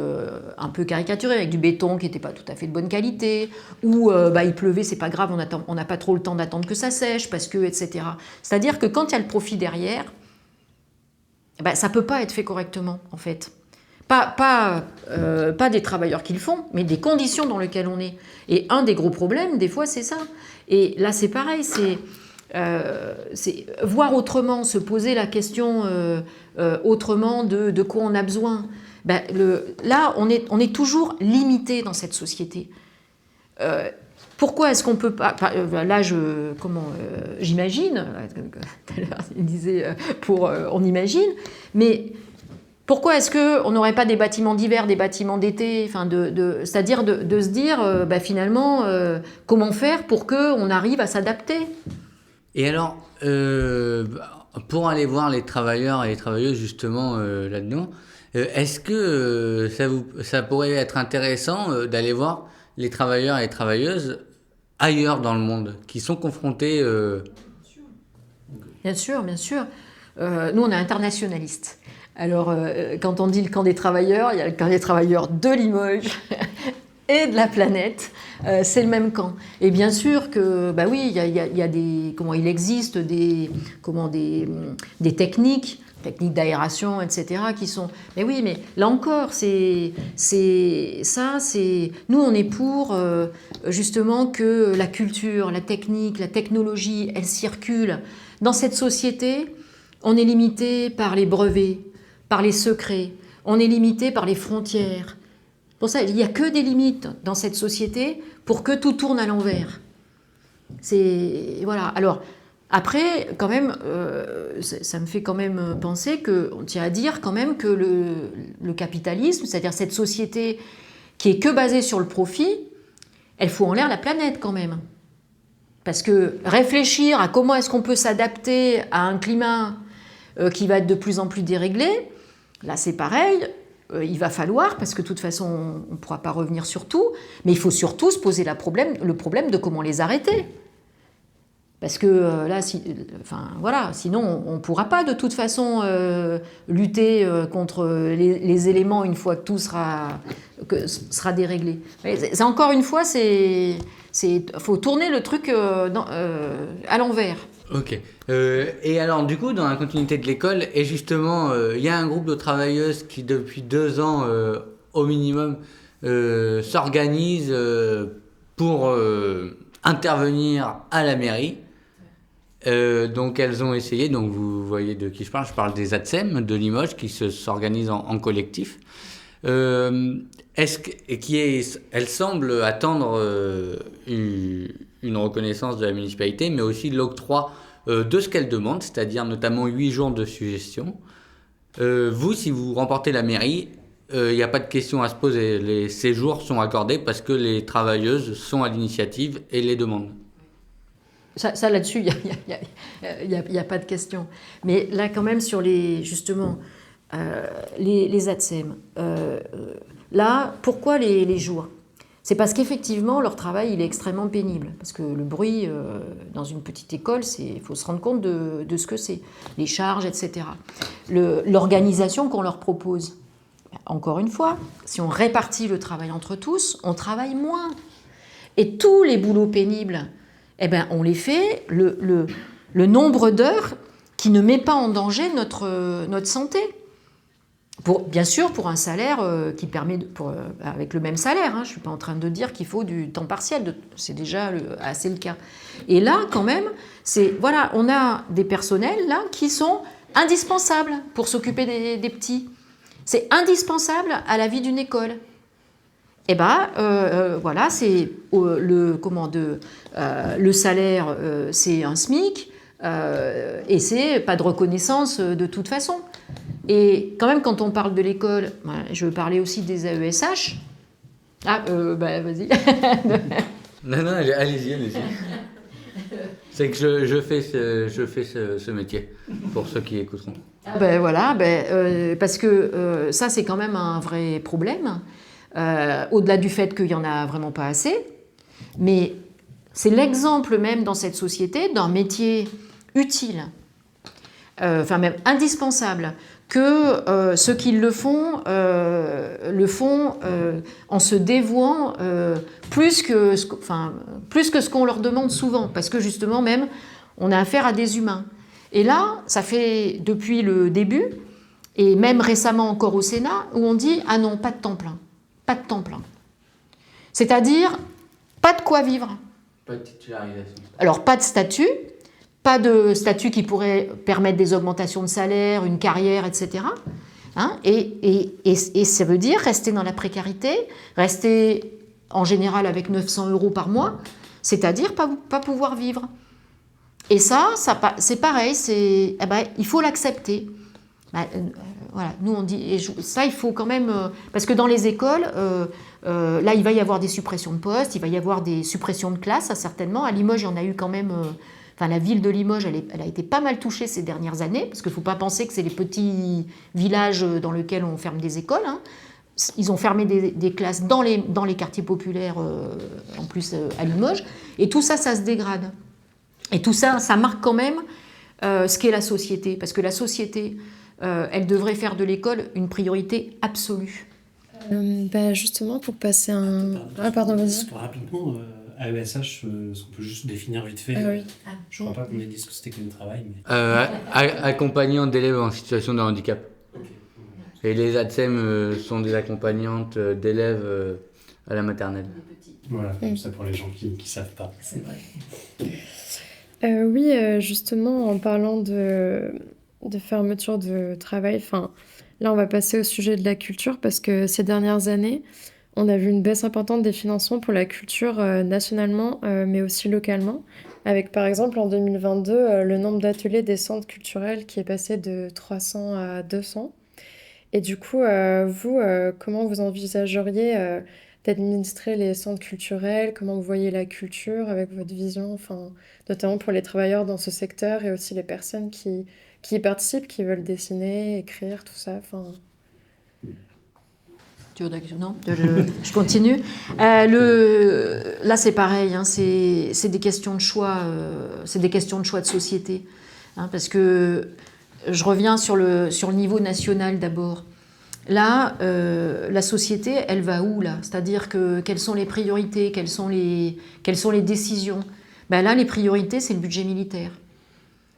un peu caricaturer, avec du béton qui n'était pas tout à fait de bonne qualité, ou il pleuvait, c'est pas grave, on n'a pas trop le temps d'attendre que ça sèche, parce que, etc. C'est-à-dire que quand il y a le profit derrière, ça ne peut pas être fait correctement, en fait. Pas des travailleurs qui le font, mais des conditions dans lesquelles on est. Et un des gros problèmes, des fois, c'est ça. Et là, c'est pareil, c'est voir autrement, se poser la question autrement de quoi on a besoin. Là, on est toujours limité dans cette société. Pourquoi est-ce qu'on peut pas... Là, j'imagine, tout à l'heure, il disait, on imagine, mais pourquoi est-ce qu'on n'aurait pas des bâtiments d'hiver, des bâtiments d'été, c'est-à-dire de se dire, finalement, comment faire pour qu'on arrive à s'adapter? Et alors, pour aller voir les travailleurs et les travailleuses justement là-dedans, est-ce que ça pourrait être intéressant d'aller voir les travailleurs et les travailleuses ailleurs dans le monde, qui sont confrontés... Bien sûr, bien sûr. Nous, on est internationalistes. Alors, quand on dit le camp des travailleurs, il y a le camp des travailleurs de Limoges et de la planète. C'est le même camp. Et bien sûr que, oui, il y a des... il existe des techniques d'aération, etc., qui sont... Mais oui, mais là encore, nous, on est pour, justement, que la culture, la technique, la technologie, elle circule. Dans cette société, on est limité par les brevets, par les secrets, on est limité par les frontières. Pour ça, il n'y a que des limites dans cette société pour que tout tourne à l'envers. Voilà. Alors, après, quand même, ça me fait quand même penser qu'on tient à dire quand même que le capitalisme, c'est-à-dire cette société qui est que basée sur le profit, elle fout en l'air la planète quand même. Parce que réfléchir à comment est-ce qu'on peut s'adapter à un climat qui va être de plus en plus déréglé, là c'est pareil, il va falloir, parce que de toute façon on ne pourra pas revenir sur tout, mais il faut surtout se poser le problème de comment les arrêter. Parce que sinon on ne pourra pas de toute façon lutter contre les éléments une fois que tout sera déréglé. Mais encore une fois, faut tourner le truc à l'envers. Ok. Et alors, du coup, dans la continuité de l'école, et justement, il y a un groupe de travailleuses qui, depuis 2 ans, au minimum, s'organise pour intervenir à la mairie. Donc, elles ont essayé, donc vous voyez de qui je parle des ATSEM de Limoges qui s'organisent en collectif. Elles semblent attendre une reconnaissance de la municipalité, mais aussi l'octroi de ce qu'elles demandent, c'est-à-dire notamment 8 jours de suggestion. Vous, si vous remportez la mairie, il n'y a pas de question à se poser. Ces jours sont accordés parce que les travailleuses sont à l'initiative et les demandent. Ça là-dessus, il n'y a pas de question. Mais là, quand même, sur les ATSEM, là, pourquoi les jours ? C'est parce qu'effectivement, leur travail, il est extrêmement pénible. Parce que le bruit, dans une petite école, il faut se rendre compte de ce que c'est. Les charges, etc. L'organisation qu'on leur propose. Encore une fois, si on répartit le travail entre tous, on travaille moins. Et tous les boulots pénibles, on les fait, le nombre d'heures qui ne met pas en danger notre santé. Bien sûr, pour un salaire qui permet, avec le même salaire, je ne suis pas en train de dire qu'il faut du temps partiel, c'est déjà assez le cas. Et là, quand même, on a des personnels là, qui sont indispensables pour s'occuper des petits. C'est indispensable à la vie d'une école. Et c'est le salaire, c'est un SMIC, et c'est pas de reconnaissance de toute façon. Et quand même, quand on parle de l'école, je veux parler aussi des AESH. Vas-y. Non, allez-y. C'est que je fais ce métier, pour ceux qui écouteront. Voilà, parce que ça, c'est quand même un vrai problème, au-delà du fait qu'il n'y en a vraiment pas assez. Mais c'est l'exemple même dans cette société d'un métier utile, enfin même indispensable, que ceux qui le font en se dévouant plus que ce qu'on leur demande souvent, parce que justement même, on a affaire à des humains. Et là, ça fait depuis le début, et même récemment encore au Sénat, où on dit « Ah non, pas de temps plein. Pas de temps plein. » C'est-à-dire, pas de quoi vivre. Pas de titularisation. Alors, pas de statut qui pourrait permettre des augmentations de salaire, une carrière, etc. Hein, et ça veut dire rester dans la précarité, rester en général avec 900 € par mois, c'est-à-dire pas pouvoir vivre. Et ça c'est pareil, il faut l'accepter. Voilà, nous on dit, et ça il faut quand même, parce que dans les écoles, là il va y avoir des suppressions de postes, il va y avoir des suppressions de classes, ça, certainement. À Limoges, il y en a eu quand même, la ville de Limoges, elle a été pas mal touchée ces dernières années, parce qu'il ne faut pas penser que c'est les petits villages dans lesquels on ferme des écoles, hein. Ils ont fermé des classes dans les quartiers populaires, en plus à Limoges, et tout ça, ça se dégrade. Et tout ça, ça marque quand même ce qu'est la société, parce que la société, elle devrait faire de l'école une priorité absolue. Justement, pour passer pardon, vas-y. Rapidement, AESH, est-ce qu'on peut juste définir vite fait? Oui. Je ne crois pas qu'on ait dit ce que c'était que le travail. Mais... Accompagnant d'élèves en situation de handicap. Okay. Et les ATSEM sont des accompagnantes d'élèves à la maternelle. Voilà, comme ça pour les gens qui ne savent pas. C'est vrai. Oui, justement, en parlant de fermeture de travail, là on va passer au sujet de la culture parce que ces dernières années, on a vu une baisse importante des financements pour la culture nationalement, mais aussi localement, avec par exemple en 2022 le nombre d'ateliers des centres culturels qui est passé de 300 à 200. Et du coup, vous, comment vous envisageriez d'administrer les centres culturels? Comment vous voyez la culture avec votre vision, notamment pour les travailleurs dans ce secteur et aussi les personnes qui y participent, qui veulent dessiner, écrire, tout ça. Non, je continue. Là, c'est pareil, hein, c'est des questions de choix, de société, hein, parce que je reviens sur le niveau national d'abord. Là, la société, elle va où là? C'est-à-dire quelles sont les priorités, quelles sont les décisions? Là, les priorités, c'est le budget militaire.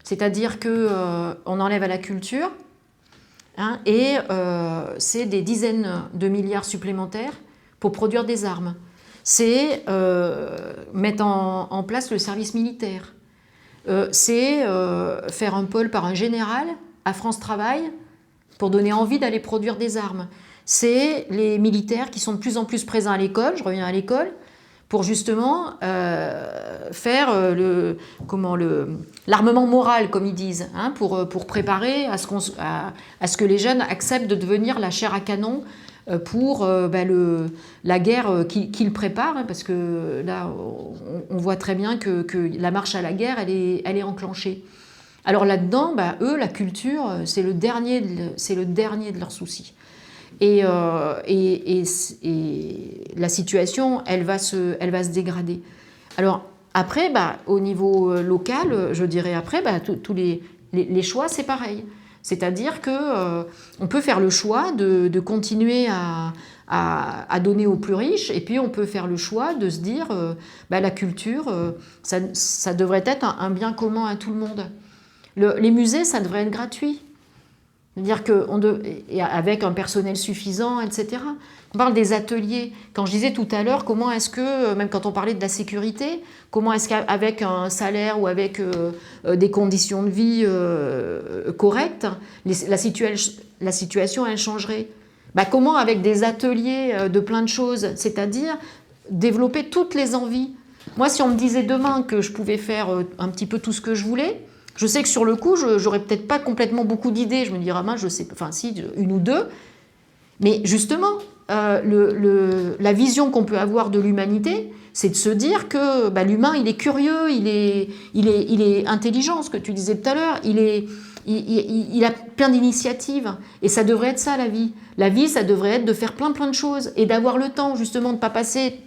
C'est-à-dire qu'on enlève à la culture, hein, et c'est des dizaines de milliards supplémentaires pour produire des armes. C'est mettre en place le service militaire. C'est faire un pôle par un général à France Travail pour donner envie d'aller produire des armes. C'est les militaires qui sont de plus en plus présents à l'école, je reviens à l'école, pour justement faire l'armement moral, comme ils disent, hein, pour préparer à ce que les jeunes acceptent de devenir la chair à canon pour la guerre qu'ils préparent, hein, parce que là, on voit très bien que la marche à la guerre, elle est enclenchée. Alors là-dedans, eux, la culture, c'est le dernier de leurs soucis. Et la situation, elle va se dégrader. Alors après, au niveau local, je dirais après, tous les choix, c'est pareil. C'est-à-dire qu'on peut faire le choix de continuer à donner aux plus riches, et puis on peut faire le choix de se dire la culture, ça devrait être un bien commun à tout le monde. Les musées, ça devrait être gratuit. C'est-à-dire avec un personnel suffisant, etc. On parle des ateliers. Quand je disais tout à l'heure, comment est-ce que, même quand on parlait de la sécurité, comment est-ce qu'avec un salaire ou avec des conditions de vie correctes, la situation, elle changerait? Comment avec des ateliers de plein de choses, c'est-à-dire développer toutes les envies. Moi, si on me disait demain que je pouvais faire un petit peu tout ce que je voulais, je sais que sur le coup, j'aurais peut-être pas complètement beaucoup d'idées. Je me dirais, je sais, si, une ou deux. Mais justement, la vision qu'on peut avoir de l'humanité, c'est de se dire que l'humain, il est curieux, il est intelligent, ce que tu disais tout à l'heure, il a plein d'initiatives. Et ça devrait être ça, la vie. La vie, ça devrait être de faire plein de choses et d'avoir le temps, justement, de ne pas passer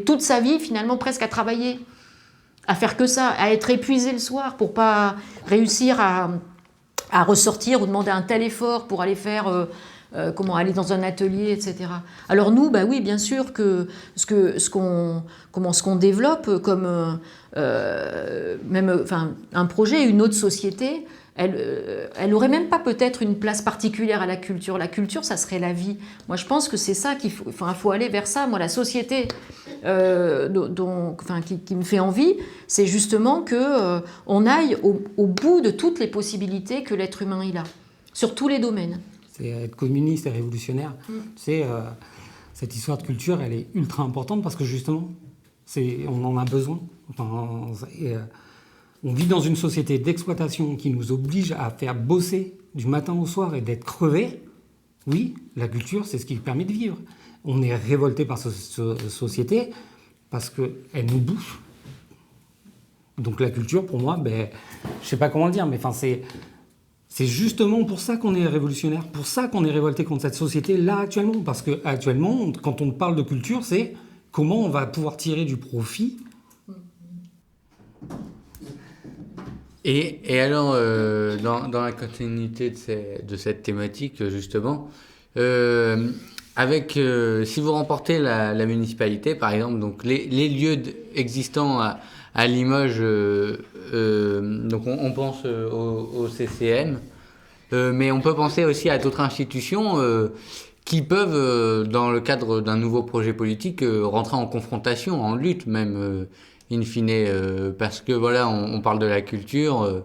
toute sa vie, finalement, presque à travailler, à faire que ça, à être épuisé le soir pour pas réussir à ressortir ou demander un tel effort pour aller faire... aller dans un atelier, etc. Alors nous, oui, bien sûr que ce qu'on développe comme un projet, une autre société, elle n'aurait même pas peut-être une place particulière à la culture. La culture, ça serait la vie. Moi, je pense que c'est ça qu'il faut aller vers ça. Moi, la société qui me fait envie, c'est justement que on aille au bout de toutes les possibilités que l'être humain il a, sur tous les domaines. C'est être communiste et révolutionnaire. Tu sais, cette histoire de culture, elle est ultra importante parce que justement, on en a besoin. On vit dans une société d'exploitation qui nous oblige à faire bosser du matin au soir et d'être crevés. Oui, la culture, c'est ce qui permet de vivre. On est révolté par cette société parce qu'elle nous bouffe. Donc la culture, pour moi, je ne sais pas comment le dire, mais c'est justement pour ça qu'on est révolutionnaire, pour ça qu'on est révolté contre cette société-là actuellement. Parce qu'actuellement, quand on parle de culture, c'est comment on va pouvoir tirer du profit. Et alors, dans la continuité de cette thématique, justement, si vous remportez la municipalité, par exemple, donc les lieux existants à Limoges, donc on pense au CCM, mais on peut penser aussi à d'autres institutions qui peuvent, dans le cadre d'un nouveau projet politique, rentrer en confrontation, en lutte même, in fine, parce que voilà, on parle de la culture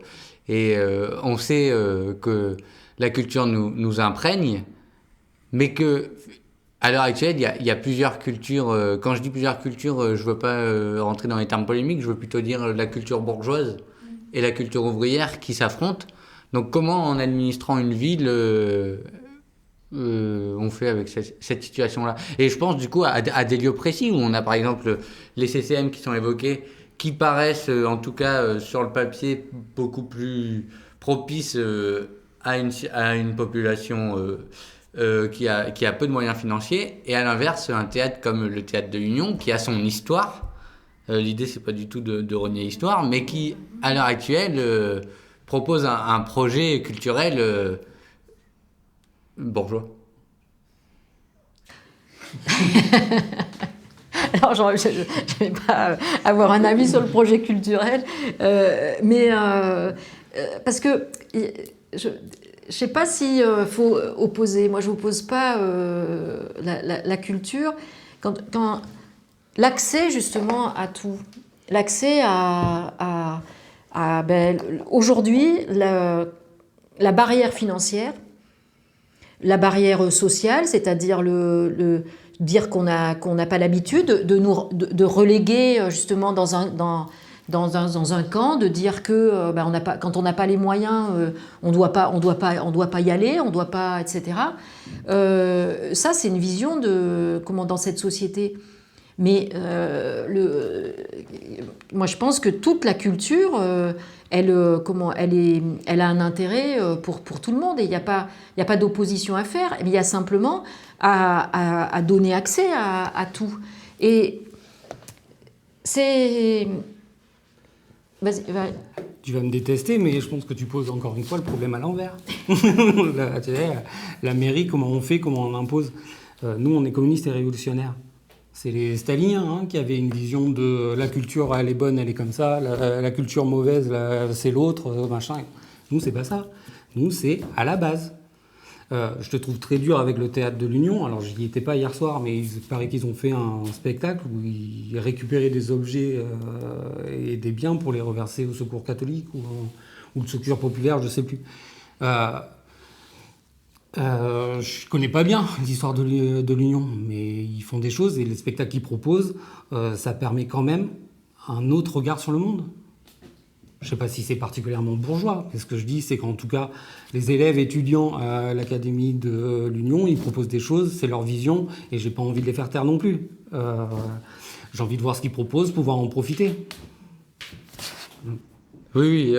et on sait que la culture nous imprègne, mais que à l'heure actuelle, il y a plusieurs cultures. Quand je dis plusieurs cultures, je veux pas rentrer dans les termes polémiques, je veux plutôt dire la culture bourgeoise et la culture ouvrière qui s'affrontent. Donc comment, en administrant une ville, on fait avec cette situation-là? Et je pense du coup à des lieux précis où on a par exemple les CCM qui sont évoqués, qui paraissent en tout cas sur le papier beaucoup plus propices à une population qui a peu de moyens financiers, et à l'inverse un théâtre comme le théâtre de l'Union qui a son histoire. L'idée c'est pas du tout de renier l'histoire, mais qui à l'heure actuelle propose un projet culturel bourgeois. Alors, je ne vais pas avoir un avis sur le projet culturel, mais parce que je ne sais pas s'il faut opposer. Moi, je n'oppose pas la culture. Quand l'accès, justement, à tout, l'accès aujourd'hui, la barrière financière, la barrière sociale, c'est-à-dire dire qu'on n'a pas l'habitude de reléguer justement dans un camp, de dire que quand on n'a pas les moyens, on doit pas y aller, on doit pas, etc. Ça, c'est une vision dans cette société. Mais moi, je pense que toute la culture, elle a un intérêt pour tout le monde, et il n'y a pas d'opposition à faire. Il y a simplement à donner accès à tout. Et c'est... Vas-y. Tu vas me détester, mais je pense que tu poses encore une fois le problème à l'envers. La mairie, comment on fait, comment on impose. Nous, on est communistes et révolutionnaires. C'est les staliniens qui avaient une vision de la culture, elle est bonne, elle est comme ça, la culture mauvaise, c'est l'autre, machin. Nous, c'est pas ça. Nous, c'est à la base. Je te trouve très dur avec le théâtre de l'Union. Alors, je n'y étais pas hier soir, mais il paraît qu'ils ont fait un spectacle où ils récupéraient des objets et des biens pour les reverser au Secours catholique ou le Secours populaire, je ne sais plus. Je connais pas bien l'histoire de l'Union, mais ils font des choses et les spectacles qu'ils proposent, ça permet quand même un autre regard sur le monde. Je ne sais pas si c'est particulièrement bourgeois, mais ce que je dis, c'est qu'en tout cas, les élèves étudiants à l'Académie de l'Union, ils proposent des choses, c'est leur vision, et j'ai pas envie de les faire taire non plus. j'ai envie de voir ce qu'ils proposent, pouvoir en profiter. Oui,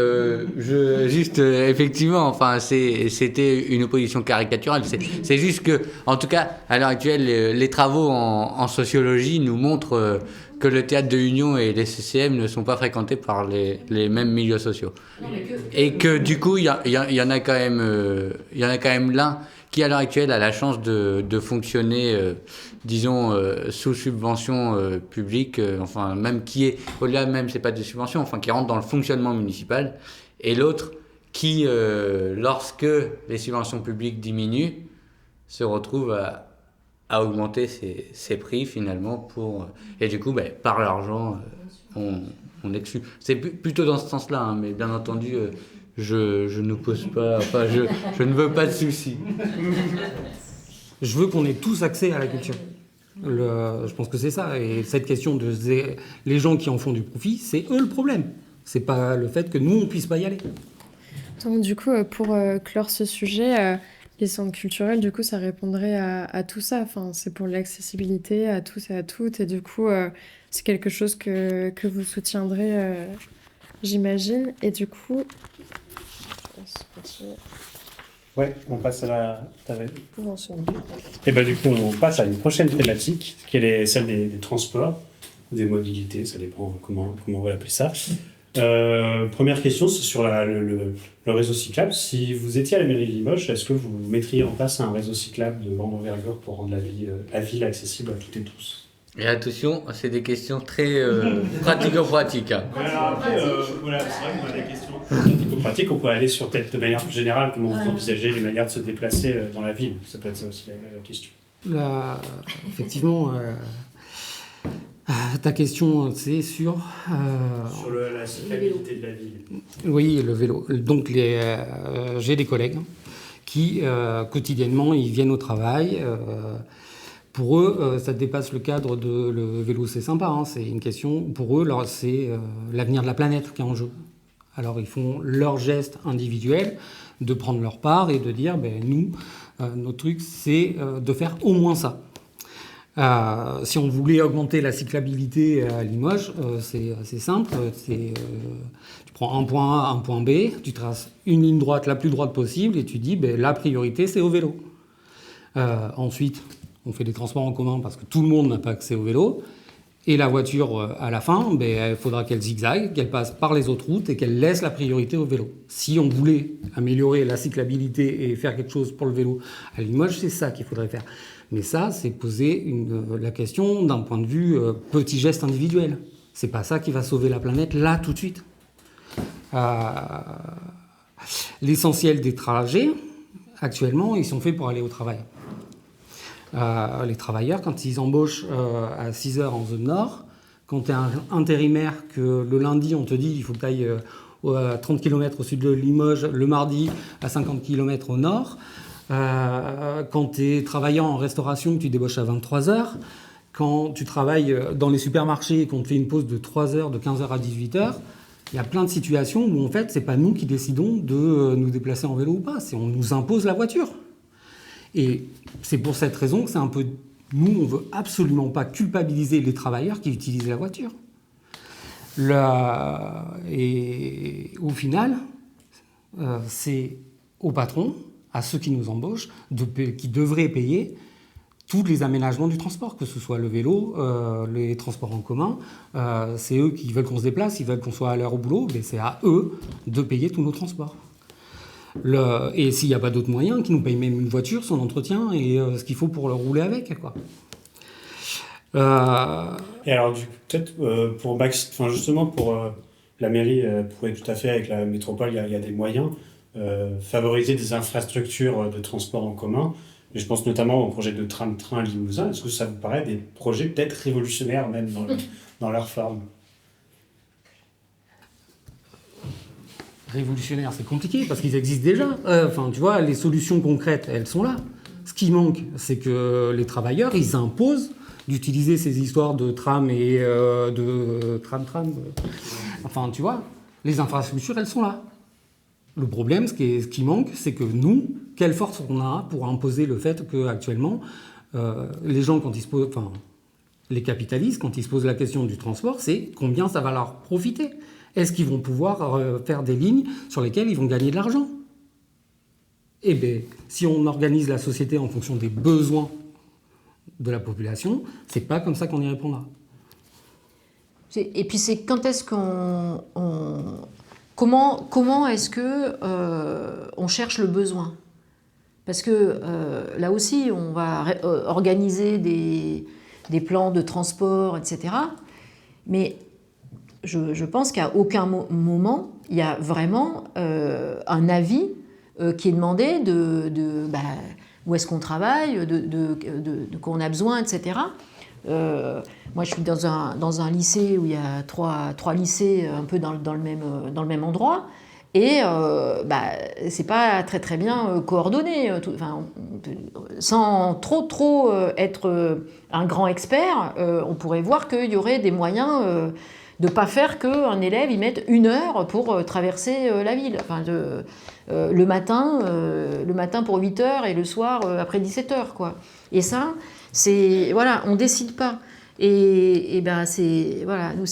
effectivement, enfin, c'était une opposition caricaturale. C'est juste que, en tout cas, à l'heure actuelle, les travaux en sociologie nous montrent que le théâtre de l'Union et les CCM ne sont pas fréquentés par les mêmes milieux sociaux. Et que du coup, il y en a quand même l'un qui, à l'heure actuelle, a la chance de fonctionner, disons, sous subvention publique, enfin, même qui est, au-delà même, c'est pas des subventions, enfin, qui rentre dans le fonctionnement municipal, et l'autre qui, lorsque les subventions publiques diminuent, se retrouve à augmenter ses prix, finalement, et du coup, par l'argent, on exclut. C'est plutôt dans ce sens-là, hein, mais bien entendu, je ne pose pas, enfin, je ne veux pas de soucis. Je veux qu'on ait tous accès à la culture. Je pense que c'est ça. Et cette question de les gens qui en font du profit, c'est eux le problème. C'est pas le fait que nous, on puisse pas y aller. Donc du coup, pour clore ce sujet, les centres culturels, du coup, ça répondrait à tout ça. Enfin, c'est pour l'accessibilité à tous et à toutes. Et du coup, c'est quelque chose que vous soutiendrez, j'imagine. Et du coup... Ouais, on passe à la... Non, c'est bon. Et du coup, on passe à une prochaine thématique, qui est celle des transports, des mobilités, ça dépend comment on va l'appeler ça. Première question, c'est sur le réseau cyclable. Si vous étiez à la mairie de Limoges, est-ce que vous mettriez en place un réseau cyclable de grande envergure pour rendre la ville accessible à toutes et tous? Et attention, c'est des questions très pratico-pratiques. Hein. Après, voilà, c'est vrai qu'on a des questions pratico-pratiques. On peut aller sur peut-être de manière plus générale, comment vous envisagez les manières de se déplacer dans la ville. Ça peut être ça aussi la question. Effectivement, ta question, c'est sur... Sur la cyclabilité de la ville. Oui, le vélo. Donc, j'ai des collègues qui, quotidiennement, ils viennent au travail. Pour eux, ça dépasse le cadre de le vélo, c'est sympa. Hein, c'est une question. Pour eux, c'est l'avenir de la planète qui est en jeu. Alors, ils font leur geste individuel de prendre leur part et de dire, nous, notre truc, c'est de faire au moins ça. Si on voulait augmenter la cyclabilité à Limoges, c'est assez simple. Tu prends un point A, un point B, tu traces une ligne droite la plus droite possible et tu dis la priorité, c'est au vélo. Ensuite, on fait des transports en commun parce que tout le monde n'a pas accès au vélo. Et la voiture, à la fin, il faudra qu'elle zigzague, qu'elle passe par les autres routes et qu'elle laisse la priorité au vélo. Si on voulait améliorer la cyclabilité et faire quelque chose pour le vélo à Limoges, c'est ça qu'il faudrait faire. Mais ça, c'est poser la question d'un point de vue petit geste individuel. C'est pas ça qui va sauver la planète là, tout de suite. L'essentiel des trajets, actuellement, ils sont faits pour aller au travail. Les travailleurs, quand ils embauchent à 6h en zone nord, quand tu es un intérimaire que le lundi, on te dit il faut que tu ailles à 30 km au sud de Limoges, le mardi à 50 km au nord, quand tu es travaillant en restauration, tu débauches à 23h, quand tu travailles dans les supermarchés et qu'on te fait une pause de 3h, de 15h à 18h, il y a plein de situations où en fait, c'est pas nous qui décidons de nous déplacer en vélo ou pas, c'est on nous impose la voiture. Et c'est pour cette raison que c'est un peu... Nous, on ne veut absolument pas culpabiliser les travailleurs qui utilisent la voiture. Et au final, c'est aux patrons, à ceux qui nous embauchent, qui devraient payer tous les aménagements du transport, que ce soit le vélo, les transports en commun. C'est eux qui veulent qu'on se déplace, ils veulent qu'on soit à l'heure au boulot, mais c'est à eux de payer tous nos transports. Et s'il n'y a pas d'autres moyens, qui nous payent même une voiture, son entretien et ce qu'il faut pour le rouler avec, quoi. Et alors, peut-être pour Max, justement pour la mairie pourrait tout à fait, avec la métropole, il y a des moyens, favoriser des infrastructures de transport en commun. Et je pense notamment au projet de tram-train Limousin. Est-ce que ça vous paraît des projets peut-être révolutionnaires même dans leur forme? Révolutionnaire, c'est compliqué parce qu'ils existent déjà. Tu vois, les solutions concrètes, elles sont là. Ce qui manque, c'est que les travailleurs, ils imposent d'utiliser ces histoires de tram et de tram. Enfin, tu vois, les infrastructures, elles sont là. Le problème, ce qui manque, c'est que nous, quelle force on a pour imposer le fait qu'actuellement, les gens, quand ils se posent... Les capitalistes, quand ils se posent la question du transport, c'est combien ça va leur profiter. Est-ce qu'ils vont pouvoir faire des lignes sur lesquelles ils vont gagner de l'argent? Eh bien, si on organise la société en fonction des besoins de la population, c'est pas comme ça qu'on y répondra. Et puis c'est quand est-ce comment est-ce que on cherche le besoin? Parce que là aussi, on va organiser des plans de transport, etc. Mais je pense qu'à aucun moment, il y a vraiment un avis qui est demandé de où est-ce qu'on travaille, de quoi on a besoin, etc. Moi, je suis dans un lycée où il y a trois lycées un peu dans le même endroit. Et c'est pas très très bien coordonné. Sans trop être un grand expert, on pourrait voir qu'il y aurait des moyens de ne pas faire qu'un élève y mette 1 heure pour traverser la ville. Enfin, le matin pour 8 heures et le soir après 17 heures, quoi. Et ça, c'est voilà, on décide pas. Et ben c'est voilà, nous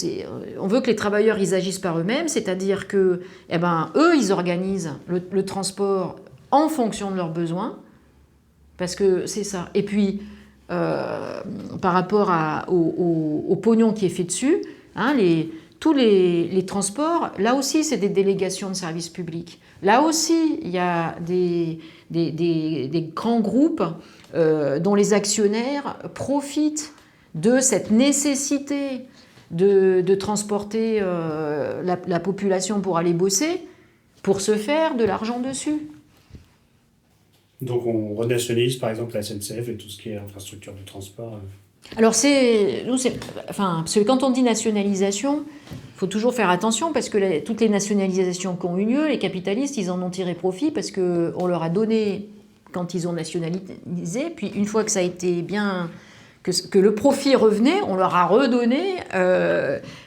on veut que les travailleurs ils agissent par eux-mêmes, c'est-à-dire que eux ils organisent le transport en fonction de leurs besoins, parce que c'est ça. Et puis par rapport au pognon qui est fait dessus, hein, tous les transports, là aussi c'est des délégations de services publics. Là aussi il y a des grands groupes dont les actionnaires profitent de cette nécessité de transporter la population pour aller bosser, pour se faire de l'argent dessus. Donc on renationalise par exemple la SNCF et tout ce qui est infrastructure de transport. Alors parce que quand on dit nationalisation, il faut toujours faire attention parce que toutes les nationalisations qui ont eu lieu, les capitalistes, ils en ont tiré profit parce qu'on leur a donné quand ils ont nationalisé, puis une fois que ça a été bien... Que le profit revenait, on leur a redonné,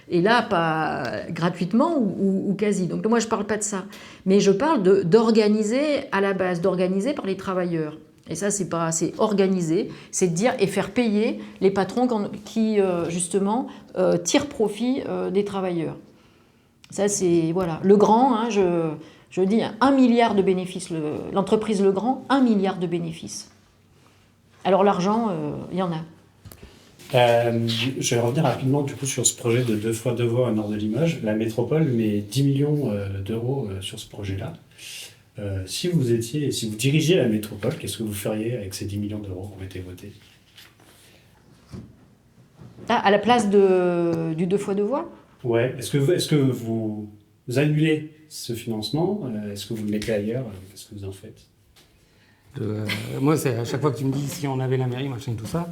et là, pas gratuitement ou quasi. Donc moi, je ne parle pas de ça. Mais je parle d'organiser à la base, d'organiser par les travailleurs. Et ça, c'est organiser, c'est de dire et faire payer les patrons qui, justement, tirent profit des travailleurs. Ça, c'est, voilà. Legrand, hein, je dis 1 milliard de bénéfices. L'entreprise Legrand, 1 milliard de bénéfices. Alors l'argent, il y en a. Je vais revenir rapidement du coup sur ce projet de 2 fois 2 voies au nord de Limoges. La métropole met 10 millions d'euros sur ce projet-là. Si vous dirigiez la métropole, qu'est-ce que vous feriez avec ces 10 millions d'euros qui ont été votés? À la place du 2 fois 2 voies? Ouais. Est-ce que vous annulez ce financement? Est-ce que vous le mettez ailleurs? Qu'est-ce que vous en faites? Moi, c'est à chaque fois que tu me dis si on avait la mairie, machin, tout ça,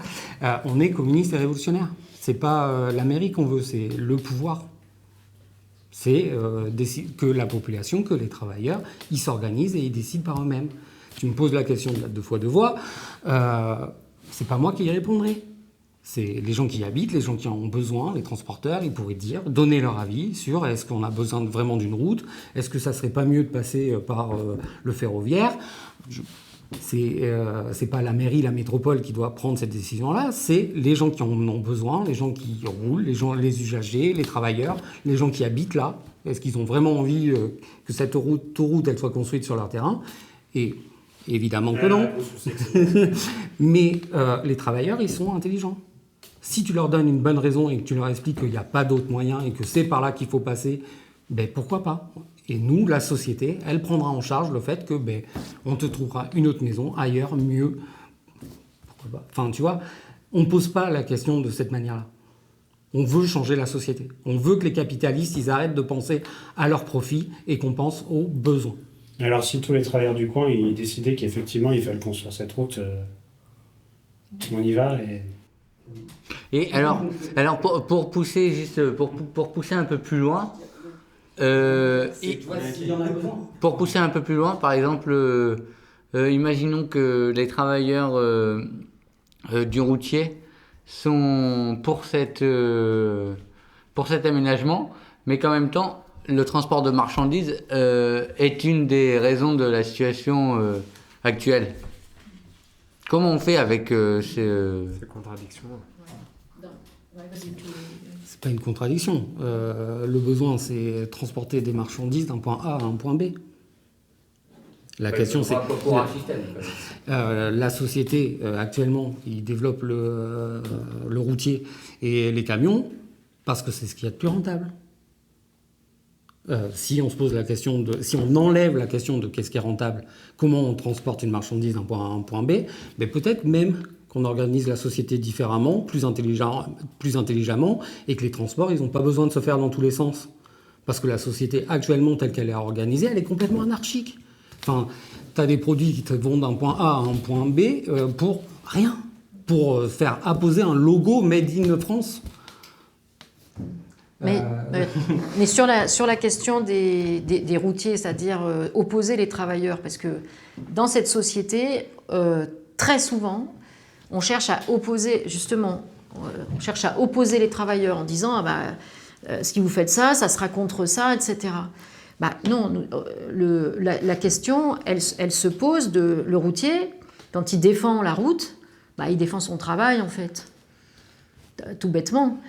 on est communiste et révolutionnaire. C'est pas la mairie qu'on veut, c'est le pouvoir. C'est que la population, que les travailleurs, ils s'organisent et ils décident par eux-mêmes. Tu me poses la question de la 2 fois 2 voies, c'est pas moi qui y répondrai. C'est les gens qui y habitent, les gens qui en ont besoin, les transporteurs, ils pourraient donner leur avis sur est-ce qu'on a besoin vraiment d'une route, est-ce que ça serait pas mieux de passer par le ferroviaire. C'est pas la mairie, la métropole qui doit prendre cette décision-là, c'est les gens qui en ont besoin, les gens qui roulent, les usagers, les travailleurs, les gens qui habitent là. Est-ce qu'ils ont vraiment envie que cette autoroute elle soit construite sur leur terrain? Et évidemment que non. Mais les travailleurs, ils sont intelligents. Si tu leur donnes une bonne raison et que tu leur expliques qu'il n'y a pas d'autre moyen et que c'est par là qu'il faut passer, ben pourquoi pas? Et nous, la société, elle prendra en charge le fait que on te trouvera une autre maison ailleurs, mieux. Pourquoi pas? Enfin, tu vois, on ne pose pas la question de cette manière-là. On veut changer la société. On veut que les capitalistes, ils arrêtent de penser à leur profit et qu'on pense aux besoins. Alors, si tous les travailleurs du coin ils décidaient qu'effectivement ils veulent construire cette route, on y va Et alors pour pousser pour pousser un peu plus loin. Pour pousser un peu plus loin, par exemple, imaginons que les travailleurs du routier sont pour cet aménagement, mais qu'en même temps, le transport de marchandises est une des raisons de la situation actuelle. Comment on fait avec ces contradictions? C'est pas une contradiction. Le besoin, c'est transporter des marchandises d'un point A à un point B. La question, c'est pour un système. la société, actuellement, il développe le routier et les camions parce que c'est ce qu'il y a de plus rentable. Si on se pose la question si on enlève la question de qu'est-ce qui est rentable, comment on transporte une marchandise d'un point A à un point B, mais peut-être même qu'on organise la société différemment, plus intelligemment, et que les transports, ils n'ont pas besoin de se faire dans tous les sens. Parce que la société actuellement, telle qu'elle est organisée, elle est complètement anarchique. Enfin, tu as des produits qui te vont d'un point A à un point B pour rien, pour faire apposer un logo Made in France. Mais sur la question des routiers, c'est-à-dire opposer les travailleurs, parce que dans cette société, très souvent, on cherche à opposer, justement, les travailleurs en disant si vous faites ça, ça sera contre ça, etc. Non, la question, elle se pose le routier, quand il défend la route, il défend son travail, en fait, tout bêtement.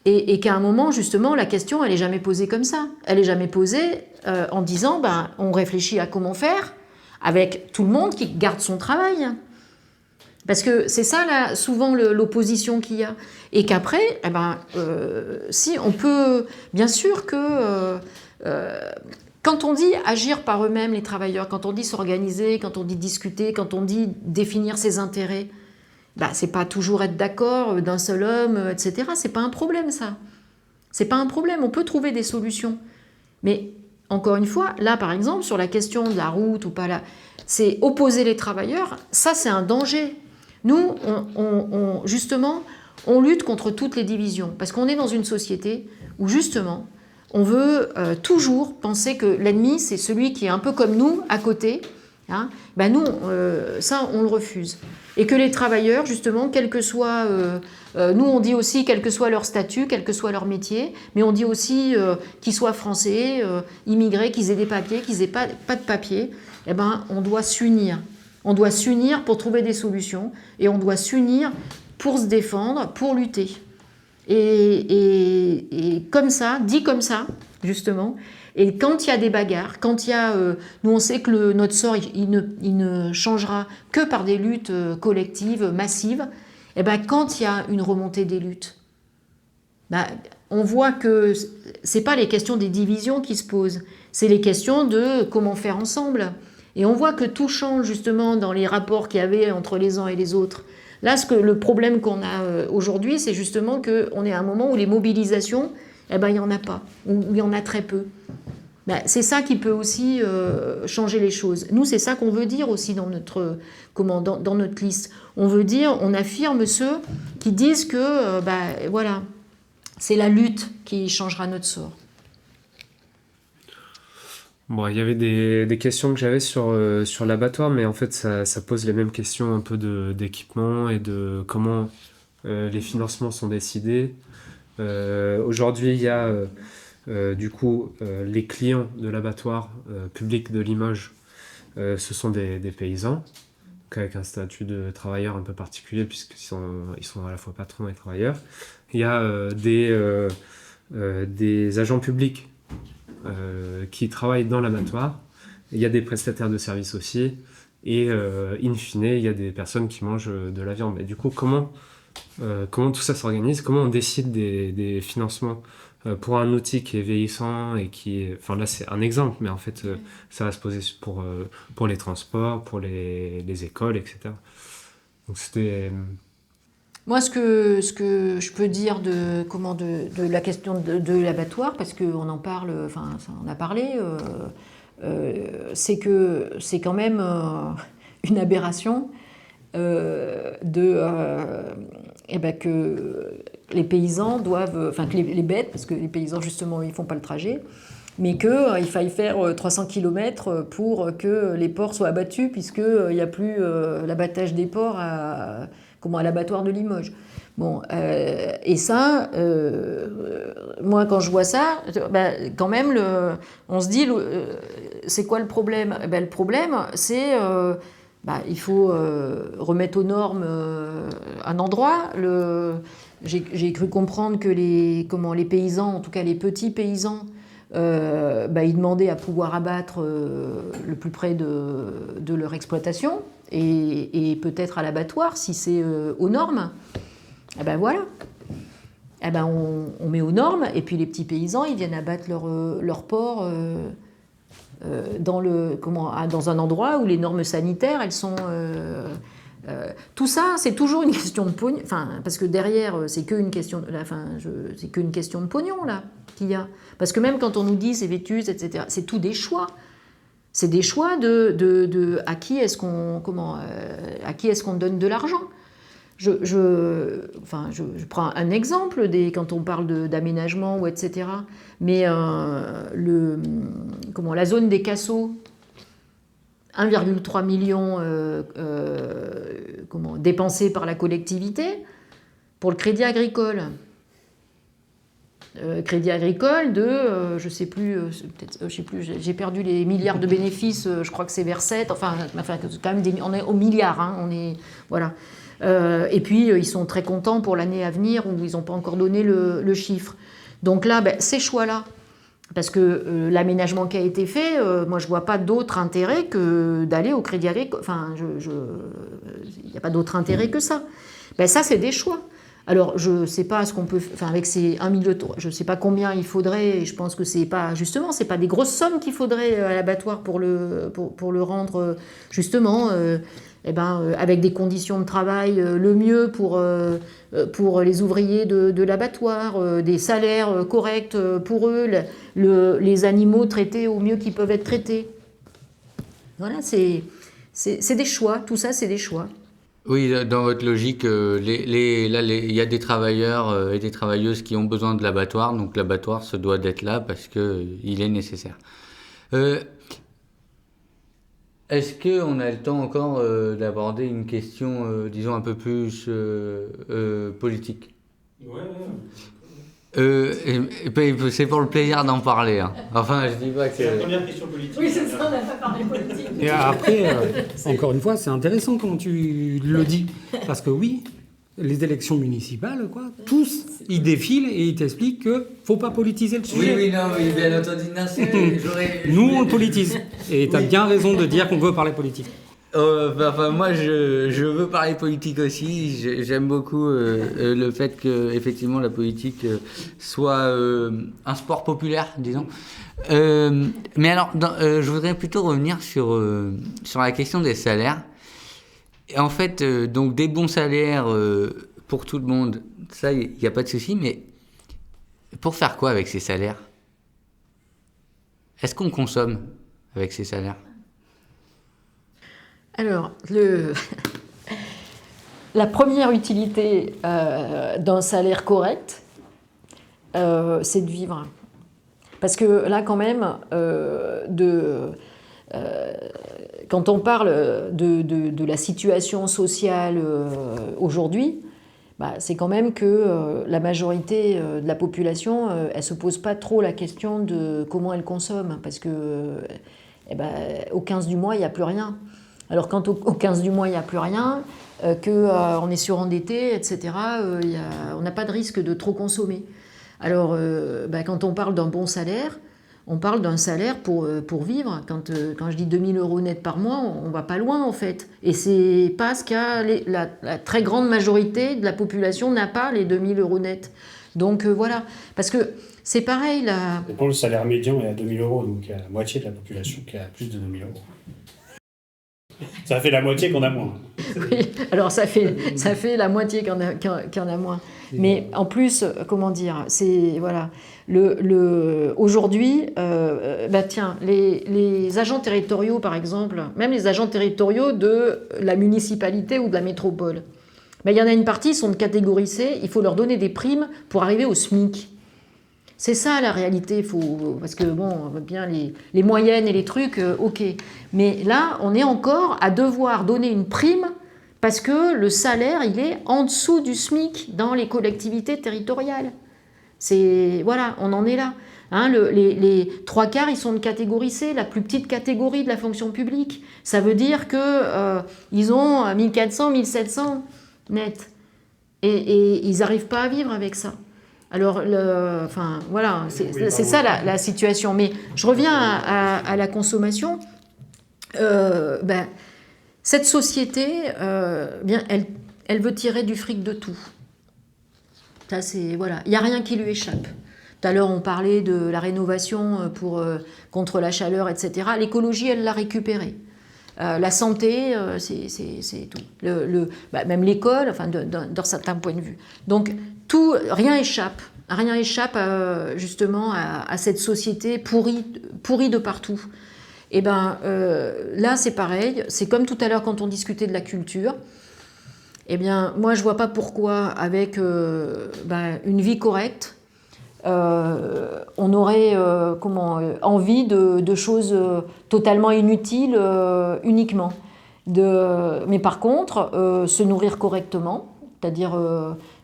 Et qu'à un moment, justement, la question, elle n'est jamais posée comme ça. Elle n'est jamais posée en disant, on réfléchit à comment faire avec tout le monde qui garde son travail. Parce que c'est ça, là, souvent, l'opposition qu'il y a. Et qu'après, si on peut... Bien sûr que... quand on dit agir par eux-mêmes, les travailleurs, quand on dit s'organiser, quand on dit discuter, quand on dit définir ses intérêts... c'est pas toujours être d'accord d'un seul homme, etc. C'est pas un problème, ça. C'est pas un problème, on peut trouver des solutions. Mais, encore une fois, là, par exemple, sur la question de la route ou pas là, c'est opposer les travailleurs, ça, c'est un danger. Nous, justement, on lutte contre toutes les divisions, parce qu'on est dans une société où, justement, on veut toujours penser que l'ennemi, c'est celui qui est un peu comme nous, à côté. Nous, ça, on le refuse. Et que les travailleurs, justement, quel que soit... nous, on dit aussi, quel que soit leur statut, quel que soit leur métier, mais on dit aussi qu'ils soient français, immigrés, qu'ils aient des papiers, qu'ils n'aient pas de papiers, on doit s'unir. On doit s'unir pour trouver des solutions, et on doit s'unir pour se défendre, pour lutter. Et comme ça, dit comme ça, justement... Et quand il y a des bagarres, quand il y a... nous, on sait que notre sort, il ne changera que par des luttes collectives, massives. Et quand il y a une remontée des luttes, on voit que ce n'est pas les questions des divisions qui se posent, c'est les questions de comment faire ensemble. Et on voit que tout change, justement, dans les rapports qu'il y avait entre les uns et les autres. Là, le problème qu'on a aujourd'hui, c'est justement qu'on est à un moment où les mobilisations, il n'y en a pas, ou il y en a très peu. C'est ça qui peut aussi changer les choses. Nous, c'est ça qu'on veut dire aussi dans notre liste. On veut dire, on affirme ceux qui disent que voilà, c'est la lutte qui changera notre sort. Bon, il y avait des questions que j'avais sur l'abattoir, mais en fait, ça pose les mêmes questions un peu d'équipement et de comment les financements sont décidés. Aujourd'hui, il y a les clients de l'abattoir public de Limoges, ce sont des paysans, avec un statut de travailleur un peu particulier, puisqu'ils sont à la fois patrons et travailleurs. Il y a des agents publics qui travaillent dans l'abattoir. Il y a des prestataires de services aussi. Et in fine, il y a des personnes qui mangent de la viande. Et du coup, comment tout ça s'organise? Comment on décide des financements pour un outil qui est vieillissant et qui est... Enfin là, c'est un exemple, mais en fait, ça va se poser pour les transports, pour les écoles, etc. Donc c'était... Moi, ce que je peux dire de la question de l'abattoir, parce qu'on en parle, enfin, ça en a parlé, c'est que c'est quand même une aberration que les paysans doivent, enfin que les bêtes, parce que les paysans justement ils font pas le trajet, mais qu'il faille faire 300 km pour que les porcs soient abattus, puisqu'il n'y a plus l'abattage des porcs à l'abattoir de Limoges. Bon, et ça, moi quand je vois ça, quand même, on se dit, c'est quoi le problème? Le problème, c'est il faut remettre aux normes un endroit. J'ai cru comprendre que les paysans, en tout cas les petits paysans, ils demandaient à pouvoir abattre le plus près de leur exploitation et peut-être à l'abattoir si c'est aux normes. Voilà. On met aux normes et puis les petits paysans ils viennent abattre leur porc dans un endroit où les normes sanitaires elles sont tout ça c'est toujours une question de pognon, parce que derrière c'est qu'une question de pognon là qu'il y a, parce que même quand on nous dit c'est vétus etc, c'est tout des choix. C'est des choix de à qui est-ce qu'on donne de l'argent. Je prends un exemple quand on parle d'aménagement ou etc. Mais la zone des Cassos, 1,3 million dépensés par la collectivité pour le crédit agricole. Crédit agricole je sais plus, j'ai perdu les milliards de bénéfices, je crois que c'est vers 7, quand même on est au milliard, on est, voilà. Et puis ils sont très contents pour l'année à venir où ils n'ont pas encore donné le chiffre. Donc là, ces choix-là, parce que l'aménagement qui a été fait, moi je vois pas d'autre intérêt que d'aller au crédit agricole. Il n'y a pas d'autre intérêt que ça. Ça c'est des choix. Alors, je ne sais pas ce qu'on peut... avec ces 1 million, je ne sais pas combien il faudrait, et je pense que c'est pas des grosses sommes qu'il faudrait à l'abattoir pour le rendre, justement, avec des conditions de travail le mieux pour les ouvriers de l'abattoir, des salaires corrects pour eux, les animaux traités au mieux qu'ils peuvent être traités. Voilà, c'est des choix, tout ça, c'est des choix. Oui, dans votre logique, il y a des travailleurs et des travailleuses qui ont besoin de l'abattoir, donc l'abattoir se doit d'être là parce qu'il est nécessaire. Est-ce qu'on a le temps encore d'aborder une question, disons, un peu plus politique ? Ouais. C'est pour le plaisir d'en parler. Hein. Enfin, je dis pas que C'est la première question politique. Oui, c'est ça, on n'a pas parlé politique. Et après, encore une fois, c'est intéressant comment tu le dis. Parce que oui, les élections municipales, tous, ils défilent et ils t'expliquent qu'il ne faut pas politiser le sujet. Oui, bien entendu. Nous, on le politise. Et tu as bien raison de dire qu'on veut parler politique. Moi, je veux parler politique aussi. J'aime beaucoup le fait que, effectivement, la politique soit un sport populaire, disons. Mais alors, je voudrais plutôt revenir sur la question des salaires. Et en fait, donc des bons salaires pour tout le monde, ça, il n'y a pas de souci. Mais pour faire quoi avec ces salaires ? Est-ce qu'on consomme avec ces salaires ? Alors, la première utilité d'un salaire correct, c'est de vivre. Parce que là, quand même, quand on parle de la situation sociale aujourd'hui, c'est quand même que la majorité de la population, elle ne se pose pas trop la question de comment elle consomme. Parce que au 15 du mois, il n'y a plus rien. Alors quand au 15 du mois, il n'y a plus rien, qu'on est surendetté, etc., on n'a pas de risque de trop consommer. Alors quand on parle d'un bon salaire, on parle d'un salaire pour vivre. Quand je dis 2 000 € net par mois, on ne va pas loin en fait. Et c'est pas ce qu'a la très grande majorité de la population n'a pas les 2 000 € net. Donc voilà, parce que c'est pareil là. Le salaire médian est à 2 000 €, donc il y a la moitié de la population qui a plus de 2 000 €. Ça fait la moitié qu'on a moins. Oui, alors ça fait la moitié qu'on a moins. Mais en plus, comment dire, c'est voilà, aujourd'hui, les agents territoriaux par exemple, même les agents territoriaux de la municipalité ou de la métropole, il y en a une partie, ils sont de catégorie C, il faut leur donner des primes pour arriver au SMIC. C'est ça la réalité, parce que on voit bien les moyennes et les trucs, ok. Mais là, on est encore à devoir donner une prime parce que le salaire, il est en dessous du SMIC dans les collectivités territoriales. Voilà, on en est là. Hein, les 3/4, ils sont de catégorie C, la plus petite catégorie de la fonction publique. Ça veut dire qu'ils ont 1400, 1700 net. Et ils n'arrivent pas à vivre avec ça. Alors, voilà, c'est ça la situation. Mais je reviens à la consommation. Cette société, elle veut tirer du fric de tout. Ça, voilà. Il n'y a rien qui lui échappe. Tout à l'heure, on parlait de la rénovation contre la chaleur, etc. L'écologie, elle l'a récupérée. La santé, c'est tout. Même l'école, d'un certain point de vue. Donc, rien échappe. Rien échappe justement à cette société pourrie de partout. Et là, c'est pareil. C'est comme tout à l'heure quand on discutait de la culture. Eh bien, moi, je ne vois pas pourquoi, avec une vie correcte, on aurait envie de choses totalement inutiles uniquement. Mais par contre, se nourrir correctement, c'est-à-dire,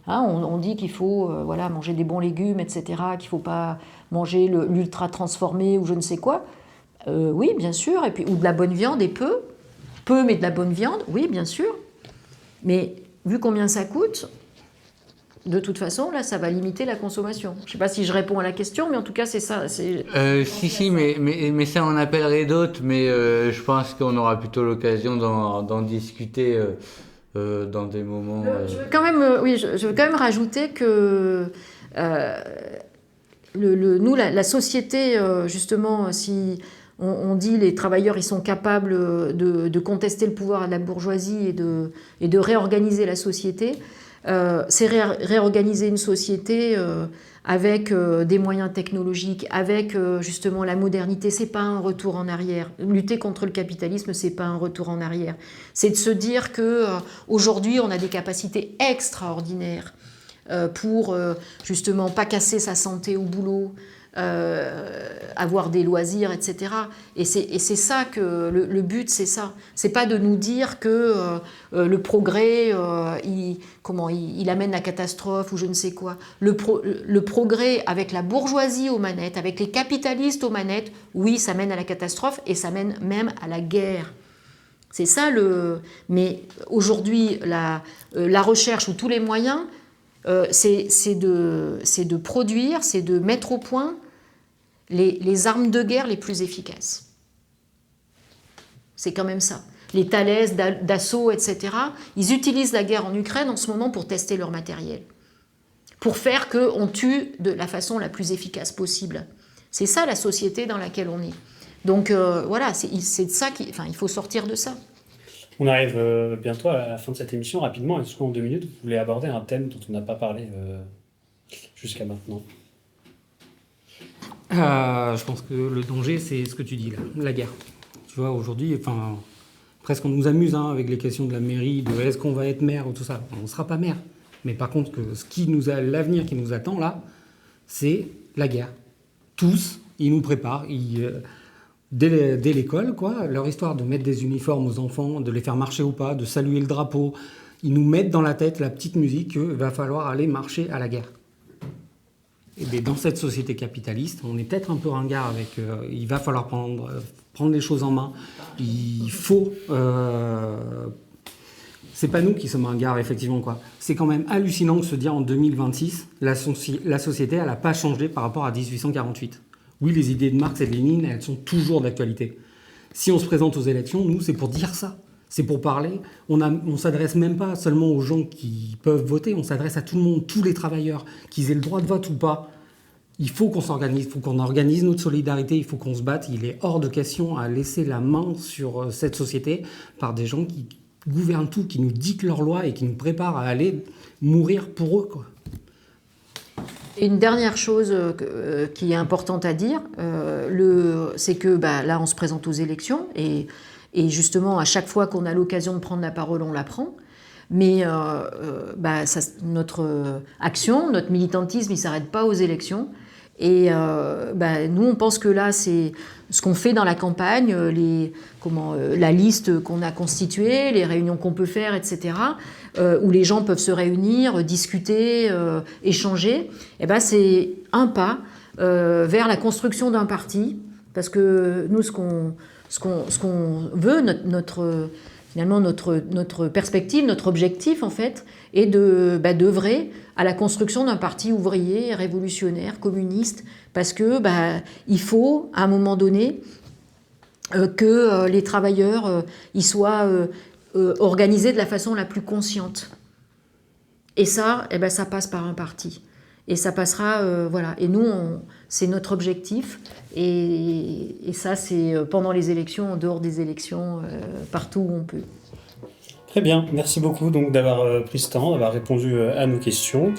on dit qu'il faut manger des bons légumes, etc., qu'il ne faut pas manger l'ultra transformé ou je ne sais quoi. Oui, bien sûr, ou de la bonne viande, et peu, mais de la bonne viande, oui, bien sûr. Mais vu combien ça coûte, de toute façon, là, ça va limiter la consommation. Je ne sais pas si je réponds à la question, mais en tout cas, c'est ça. Si, mais ça, on appellerait d'autres, mais je pense qu'on aura plutôt l'occasion d'en discuter dans des moments... Je veux quand même rajouter que nous, la société, justement, si... On dit les travailleurs ils sont capables de contester le pouvoir de la bourgeoisie et de réorganiser la société. C'est réorganiser une société avec des moyens technologiques, avec justement la modernité. C'est pas un retour en arrière. Lutter contre le capitalisme, c'est pas un retour en arrière. C'est de se dire que aujourd'hui on a des capacités extraordinaires pour justement pas casser sa santé au boulot. Avoir des loisirs, etc. Et c'est ça que le but, c'est ça. C'est pas de nous dire que le progrès, il amène la catastrophe ou je ne sais quoi. Le progrès avec la bourgeoisie aux manettes, avec les capitalistes aux manettes, oui, ça mène à la catastrophe et ça mène même à la guerre. C'est ça Mais aujourd'hui, la recherche ou tous les moyens, c'est de produire, c'est de mettre au point les armes de guerre les plus efficaces. C'est quand même ça. Les Thalès, Dassault, etc., ils utilisent la guerre en Ukraine en ce moment pour tester leur matériel, pour faire qu'on tue de la façon la plus efficace possible. C'est ça la société dans laquelle on est. Donc voilà, c'est de ça il faut sortir de ça. On arrive bientôt à la fin de cette émission. Rapidement, est-ce qu'en 2 minutes, vous voulez aborder un thème dont on n'a pas parlé jusqu'à maintenant ? Je pense que le danger, c'est ce que tu dis là, la guerre. Tu vois, aujourd'hui, presque on nous amuse avec les questions de la mairie, de est-ce qu'on va être maire ou tout ça. On ne sera pas maire. Mais par contre, l'avenir qui nous attend là, c'est la guerre. Tous, ils nous préparent. Dès l'école, leur histoire de mettre des uniformes aux enfants, de les faire marcher ou pas, de saluer le drapeau, ils nous mettent dans la tête la petite musique qu'il va falloir aller marcher à la guerre. Et bien, dans cette société capitaliste, on est peut-être un peu ringard avec... il va falloir prendre les choses en main. Il faut... c'est pas nous qui sommes ringards, effectivement. C'est quand même hallucinant de se dire en 2026, la société, elle n'a pas changé par rapport à 1848. Oui, les idées de Marx et de Lénine, elles sont toujours d'actualité. Si on se présente aux élections, nous, c'est pour dire ça. C'est pour parler. On ne s'adresse même pas seulement aux gens qui peuvent voter, on s'adresse à tout le monde, tous les travailleurs, qu'ils aient le droit de vote ou pas. Il faut qu'on s'organise, il faut qu'on organise notre solidarité, il faut qu'on se batte. Il est hors de question à laisser la main sur cette société par des gens qui gouvernent tout, qui nous dictent leurs lois et qui nous préparent à aller mourir pour eux, Et une dernière chose qui est importante à dire, c'est que là, on se présente aux élections et justement, à chaque fois qu'on a l'occasion de prendre la parole, on la prend. Mais notre action, notre militantisme, il ne s'arrête pas aux élections. Et nous, on pense que là, c'est ce qu'on fait dans la campagne, la liste qu'on a constituée, les réunions qu'on peut faire, etc., où les gens peuvent se réunir, discuter, échanger. C'est un pas vers la construction d'un parti, parce que nous, ce qu'on veut, finalement notre perspective, notre objectif en fait, est d'œuvrer à la construction d'un parti ouvrier, révolutionnaire, communiste, parce que il faut, à un moment donné, que les travailleurs ils soient organisés de la façon la plus consciente. Et ça, ça passe par un parti. Et ça passera, voilà. Et nous, c'est notre objectif. Et ça, c'est pendant les élections, en dehors des élections, partout où on peut. Très bien, merci beaucoup donc d'avoir pris ce temps, d'avoir répondu à nos questions.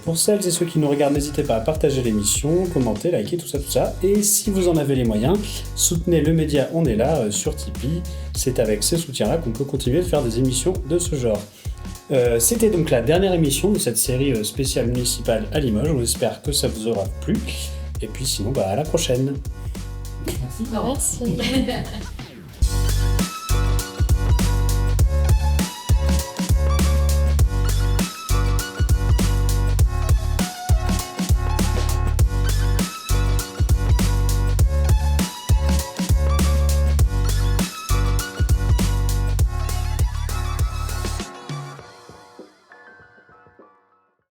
Pour celles et ceux qui nous regardent, n'hésitez pas à partager l'émission, commenter, liker, tout ça. Et si vous en avez les moyens, soutenez le média On est là sur Tipeee. C'est avec ces soutiens-là qu'on peut continuer de faire des émissions de ce genre. C'était donc la dernière émission de cette série spéciale municipale à Limoges. On espère que ça vous aura plu. Et puis sinon, à la prochaine. Merci. Merci.